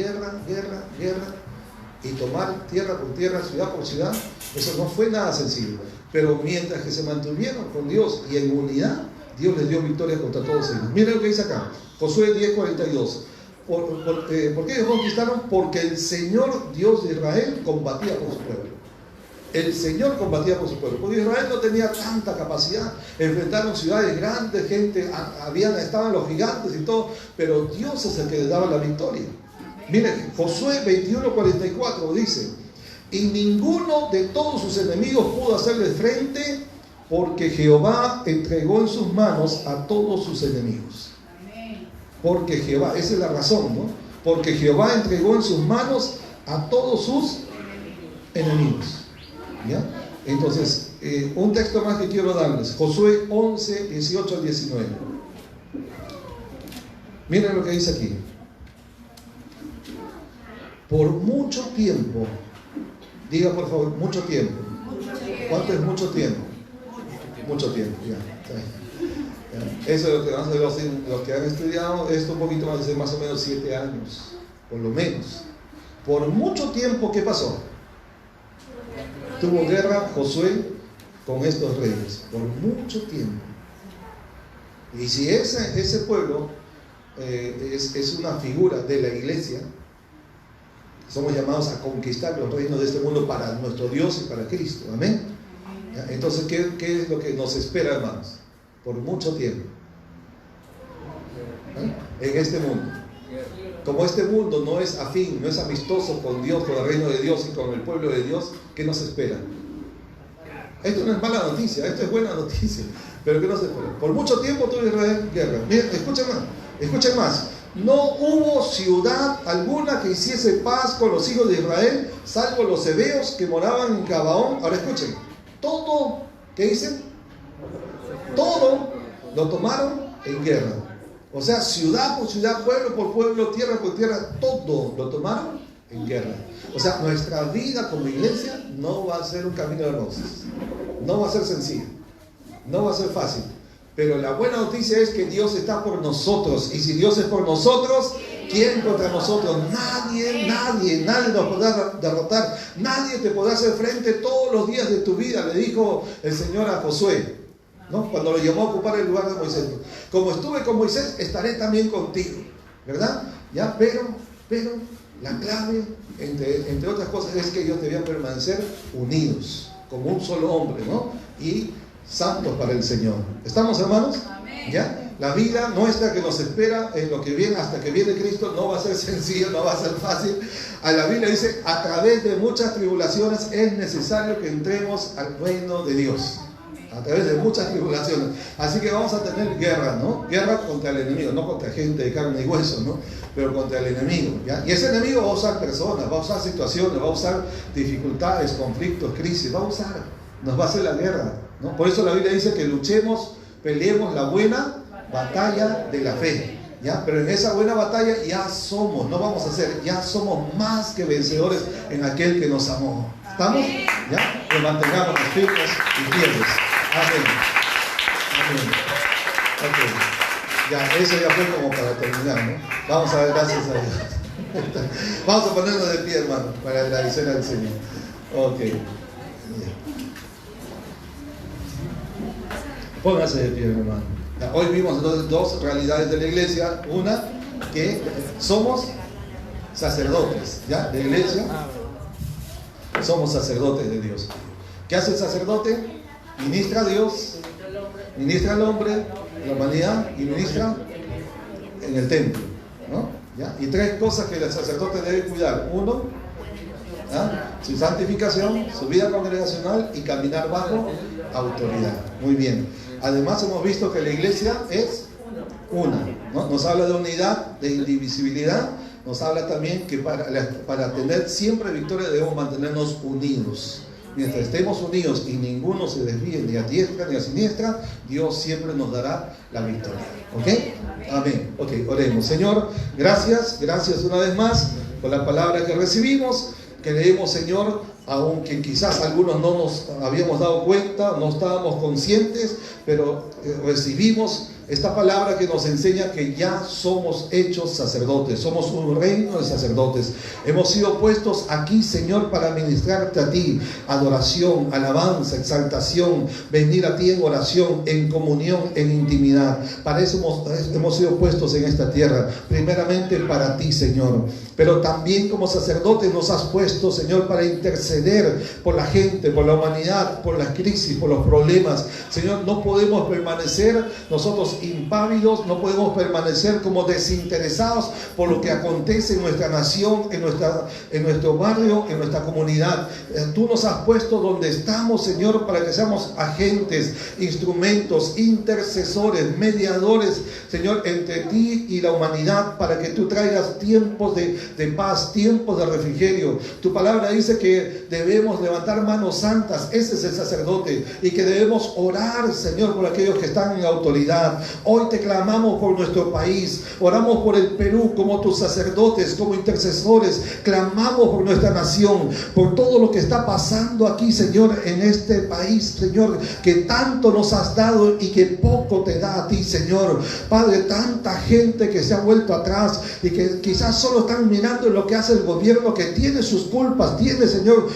y tomar tierra por tierra, ciudad por ciudad, eso no fue nada sencillo. Pero mientras que se mantuvieron con Dios y en unidad, Dios les dio victoria contra todos ellos. Miren lo que dice acá, Josué 10:42. ¿Por qué ellos conquistaron? Porque el Señor Dios de Israel combatía por su pueblo. El Señor combatía por su pueblo. Porque Israel no tenía tanta capacidad. Enfrentaron ciudades grandes, estaban los gigantes y todo, pero Dios es el que les daba la victoria. Miren, Josué 21:44 dice: y ninguno de todos sus enemigos pudo hacerle frente, porque Jehová entregó en sus manos a todos sus enemigos. Porque Jehová, esa es la razón, ¿no? Porque Jehová entregó en sus manos a todos sus enemigos. ¿Ya? Entonces, un texto más que quiero darles, Josué 11:18-19. Miren lo que dice aquí. Por mucho tiempo, diga por favor, mucho tiempo. ¿Cuánto es mucho tiempo? Mucho tiempo, ya. Eso es lo que van a hacer los que han estudiado esto un poquito más, de más o menos 7 años, por lo menos. Por mucho tiempo, ¿qué pasó? Tuvo guerra Josué con estos reyes, por mucho tiempo. Y si ese pueblo es una figura de la iglesia, somos llamados a conquistar los reinos de este mundo para nuestro Dios y para Cristo, amén. Entonces, ¿qué es lo que nos espera, hermanos? Por mucho tiempo, en este mundo. Como este mundo no es afín, no es amistoso con Dios, con el reino de Dios y con el pueblo de Dios, ¿qué nos espera? Esto no es mala noticia, esto es buena noticia, pero ¿qué nos espera? Por mucho tiempo tuvo Israel guerra. Miren, escuchen más. No hubo ciudad alguna que hiciese paz con los hijos de Israel, salvo los hebeos que moraban en Gabaón. Ahora escuchen, todo, ¿qué dicen? Todo lo tomaron en guerra. O sea, ciudad por ciudad, pueblo por pueblo, tierra por tierra, todo lo tomaron en guerra. O sea, nuestra vida como iglesia no va a ser un camino de rosas. No va a ser sencillo. No va a ser fácil. Pero la buena noticia es que Dios está por nosotros. Y si Dios es por nosotros, ¿quién contra nosotros? Nadie nos podrá derrotar. Nadie te podrá hacer frente todos los días de tu vida, le dijo el Señor a Josué, ¿no? Cuando lo llamó a ocupar el lugar de Moisés. Como estuve con Moisés, estaré también contigo, ¿verdad? ¿Ya? Pero la clave, entre otras cosas, es que ellos debían permanecer unidos, como un solo hombre, ¿no? Y santos para el Señor. ¿Estamos, hermanos? ¿Ya? La vida nuestra que nos espera en lo que viene, hasta que viene Cristo, no va a ser sencillo, no va a ser fácil. A la Biblia dice, a través de muchas tribulaciones es necesario que entremos al reino de Dios. A través de muchas tribulaciones. Así que vamos a tener guerra, ¿no? Guerra contra el enemigo, no contra gente de carne y hueso, ¿no? Pero contra el enemigo, ¿ya? Y ese enemigo va a usar personas, va a usar situaciones, va a usar dificultades, conflictos, crisis, va a usar, nos va a hacer la guerra, ¿no? Por eso la Biblia dice que luchemos, peleemos la buena batalla de la fe, ¿ya? Pero en esa buena batalla ya somos, no vamos a ser, ya somos más que vencedores en aquel que nos amó. ¿Estamos? ¿Ya? Que mantengamos firmes y fieles. Amén. Amén. Ok. Ya, eso ya fue como para terminar, ¿no? Vamos a ver, gracias a Dios. Vamos a ponernos de pie, hermano, para agradecer al Señor. Ok. Póngase de pie, hermano. Hoy vimos entonces dos realidades de la iglesia. Una, que somos sacerdotes, ¿ya? De iglesia. Somos sacerdotes de Dios. ¿Qué hace el sacerdote? Ministra a Dios, ministra al hombre, la humanidad, y ministra en el templo, ¿no? ¿Ya? Y tres cosas que el sacerdote debe cuidar. Uno, ¿ya? Su santificación, su vida congregacional y caminar bajo autoridad. Muy bien. Además hemos visto que la iglesia es una, ¿no? Nos habla de unidad, de indivisibilidad. Nos habla también que para tener siempre victoria debemos mantenernos unidos. Mientras estemos unidos y ninguno se desvíe ni a diestra ni a siniestra, Dios siempre nos dará la victoria. ¿Ok? Amén. Ok, oremos. Señor, gracias una vez más por la palabra que recibimos. Creemos, Señor, aunque quizás algunos no nos habíamos dado cuenta, no estábamos conscientes, pero recibimos esta palabra que nos enseña que ya somos hechos sacerdotes, somos un reino de sacerdotes. Hemos sido puestos aquí, Señor, para ministrarte a ti, adoración, alabanza, exaltación, venir a ti en oración, en comunión, en intimidad. Para eso hemos sido puestos en esta tierra, primeramente para ti, Señor. Pero también como sacerdotes nos has puesto, Señor, para interceder por la gente, por la humanidad, por las crisis, por los problemas. Señor, no podemos permanecer nosotros impávidos, no podemos permanecer como desinteresados por lo que acontece en nuestra nación, en nuestro barrio, en nuestra comunidad. Tú nos has puesto donde estamos, Señor, para que seamos agentes, instrumentos, intercesores, mediadores, Señor, entre ti y la humanidad, para que tú traigas tiempos de paz, tiempos de refrigerio. Tu palabra dice que debemos levantar manos santas, ese es el sacerdote, y que debemos orar, Señor, por aquellos que están en autoridad. Hoy te clamamos por nuestro país, oramos por el Perú como tus sacerdotes, como intercesores, clamamos por nuestra nación, por todo lo que está pasando aquí, Señor, en este país, Señor, que tanto nos has dado y que poco te da a ti, Señor. Padre, tanta gente que se ha vuelto atrás y que quizás solo están mirando en lo que hace el gobierno, que tiene sus culpas, tiene, Señor,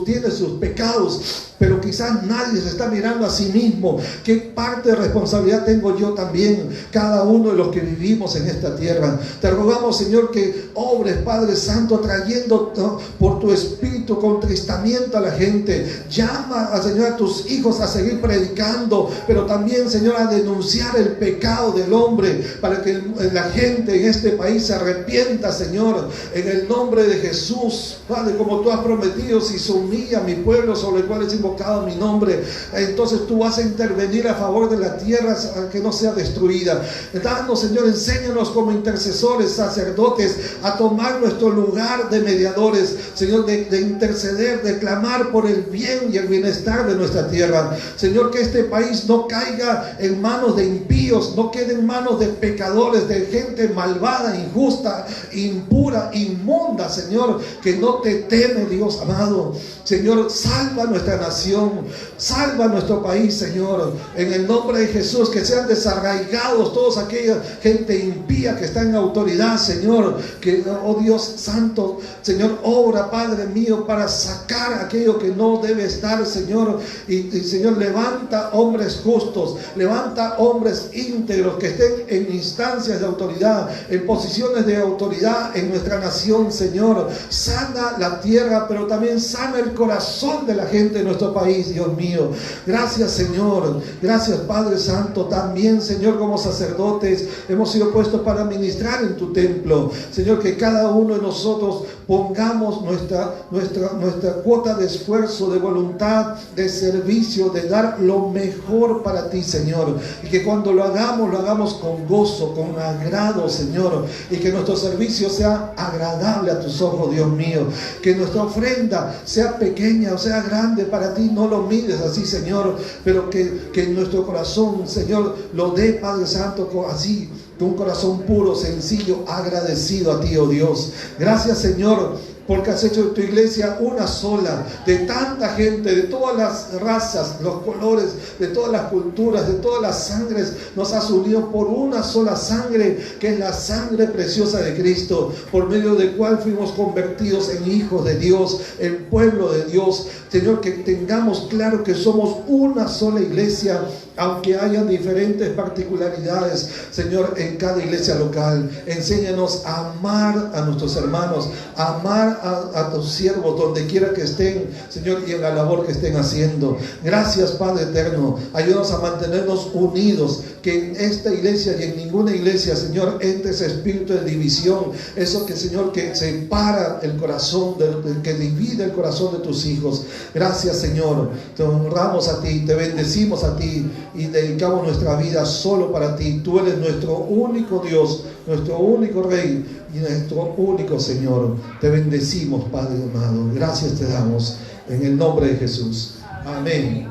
tiene sus pecados, pero quizás nadie se está mirando a sí mismo. ¿Qué parte de responsabilidad tengo yo también? Cada uno de los que vivimos en esta tierra. Te rogamos, Señor, que obres, Padre Santo, trayendo por tu Espíritu contristamiento a la gente. Llama, Señor, a tus hijos a seguir predicando, pero también, Señor, a denunciar el pecado del hombre, para que la gente en este país se arrepienta, Señor, en el nombre de Jesús. Padre, como tú has prometido, si se humilla mi pueblo sobre el cual es invocado mi nombre, entonces tú vas a intervenir a favor de la tierra, que no sea sea destruida. Danos, Señor, enséñanos como intercesores, sacerdotes, a tomar nuestro lugar de mediadores, Señor, de interceder, de clamar por el bien y el bienestar de nuestra tierra. Señor, que este país no caiga en manos de impíos, no quede en manos de pecadores, de gente malvada, injusta, impura, inmunda, Señor, que no te teme, Dios amado. Señor, salva nuestra nación, salva nuestro país, Señor, en el nombre de Jesús. Que sean desarraigados todos aquella gente impía que está en autoridad, Señor. Que, oh Dios santo, Señor, obra, Padre mío, para sacar aquello que no debe estar, Señor. Y Señor, levanta hombres justos, levanta hombres íntegros que estén en instancias de autoridad, en posiciones de autoridad en nuestra nación, Señor. Sana la tierra, pero también sana el corazón de la gente de nuestro país, Dios mío. Gracias, Señor. Gracias, Padre Santo. También, Señor, como sacerdotes hemos sido puestos para ministrar en tu templo. Señor, que cada uno de nosotros pongamos nuestra cuota de esfuerzo, de voluntad, de servicio, de dar lo mejor para ti, Señor. Y que cuando lo hagamos con gozo, con agrado, Señor. Y que nuestro servicio sea agradable a tus ojos, Dios mío. Que nuestra ofrenda sea pequeña o sea grande para ti, no lo mires así, Señor. Pero que en nuestro corazón, Señor, lo dé, Padre Santo, así, con un corazón puro, sencillo, agradecido a ti, oh Dios. Gracias, Señor, porque has hecho de tu iglesia una sola, de tanta gente, de todas las razas, los colores, de todas las culturas, de todas las sangres. Nos has unido por una sola sangre, que es la sangre preciosa de Cristo, por medio del cual fuimos convertidos en hijos de Dios, en pueblo de Dios. Señor, que tengamos claro que somos una sola iglesia, aunque hayan diferentes particularidades, Señor, en cada iglesia local. Enséñanos a amar a nuestros hermanos, a amar a tus siervos donde quiera que estén, Señor, y en la labor que estén haciendo. Gracias, Padre eterno. Ayúdanos a mantenernos unidos, que en esta iglesia y en ninguna iglesia, Señor, entre ese espíritu de división, eso que, Señor, que separa el corazón, que divide el corazón de tus hijos. Gracias, Señor. Te honramos a ti, te bendecimos a ti y dedicamos nuestra vida solo para ti. Tú eres nuestro único Dios, nuestro único Rey y nuestro único Señor. Te bendecimos, Padre amado. Gracias te damos en el nombre de Jesús. Amén.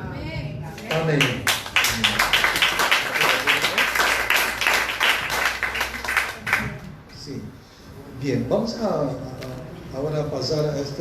Amén. Sí. Bien, vamos a ahora pasar a esta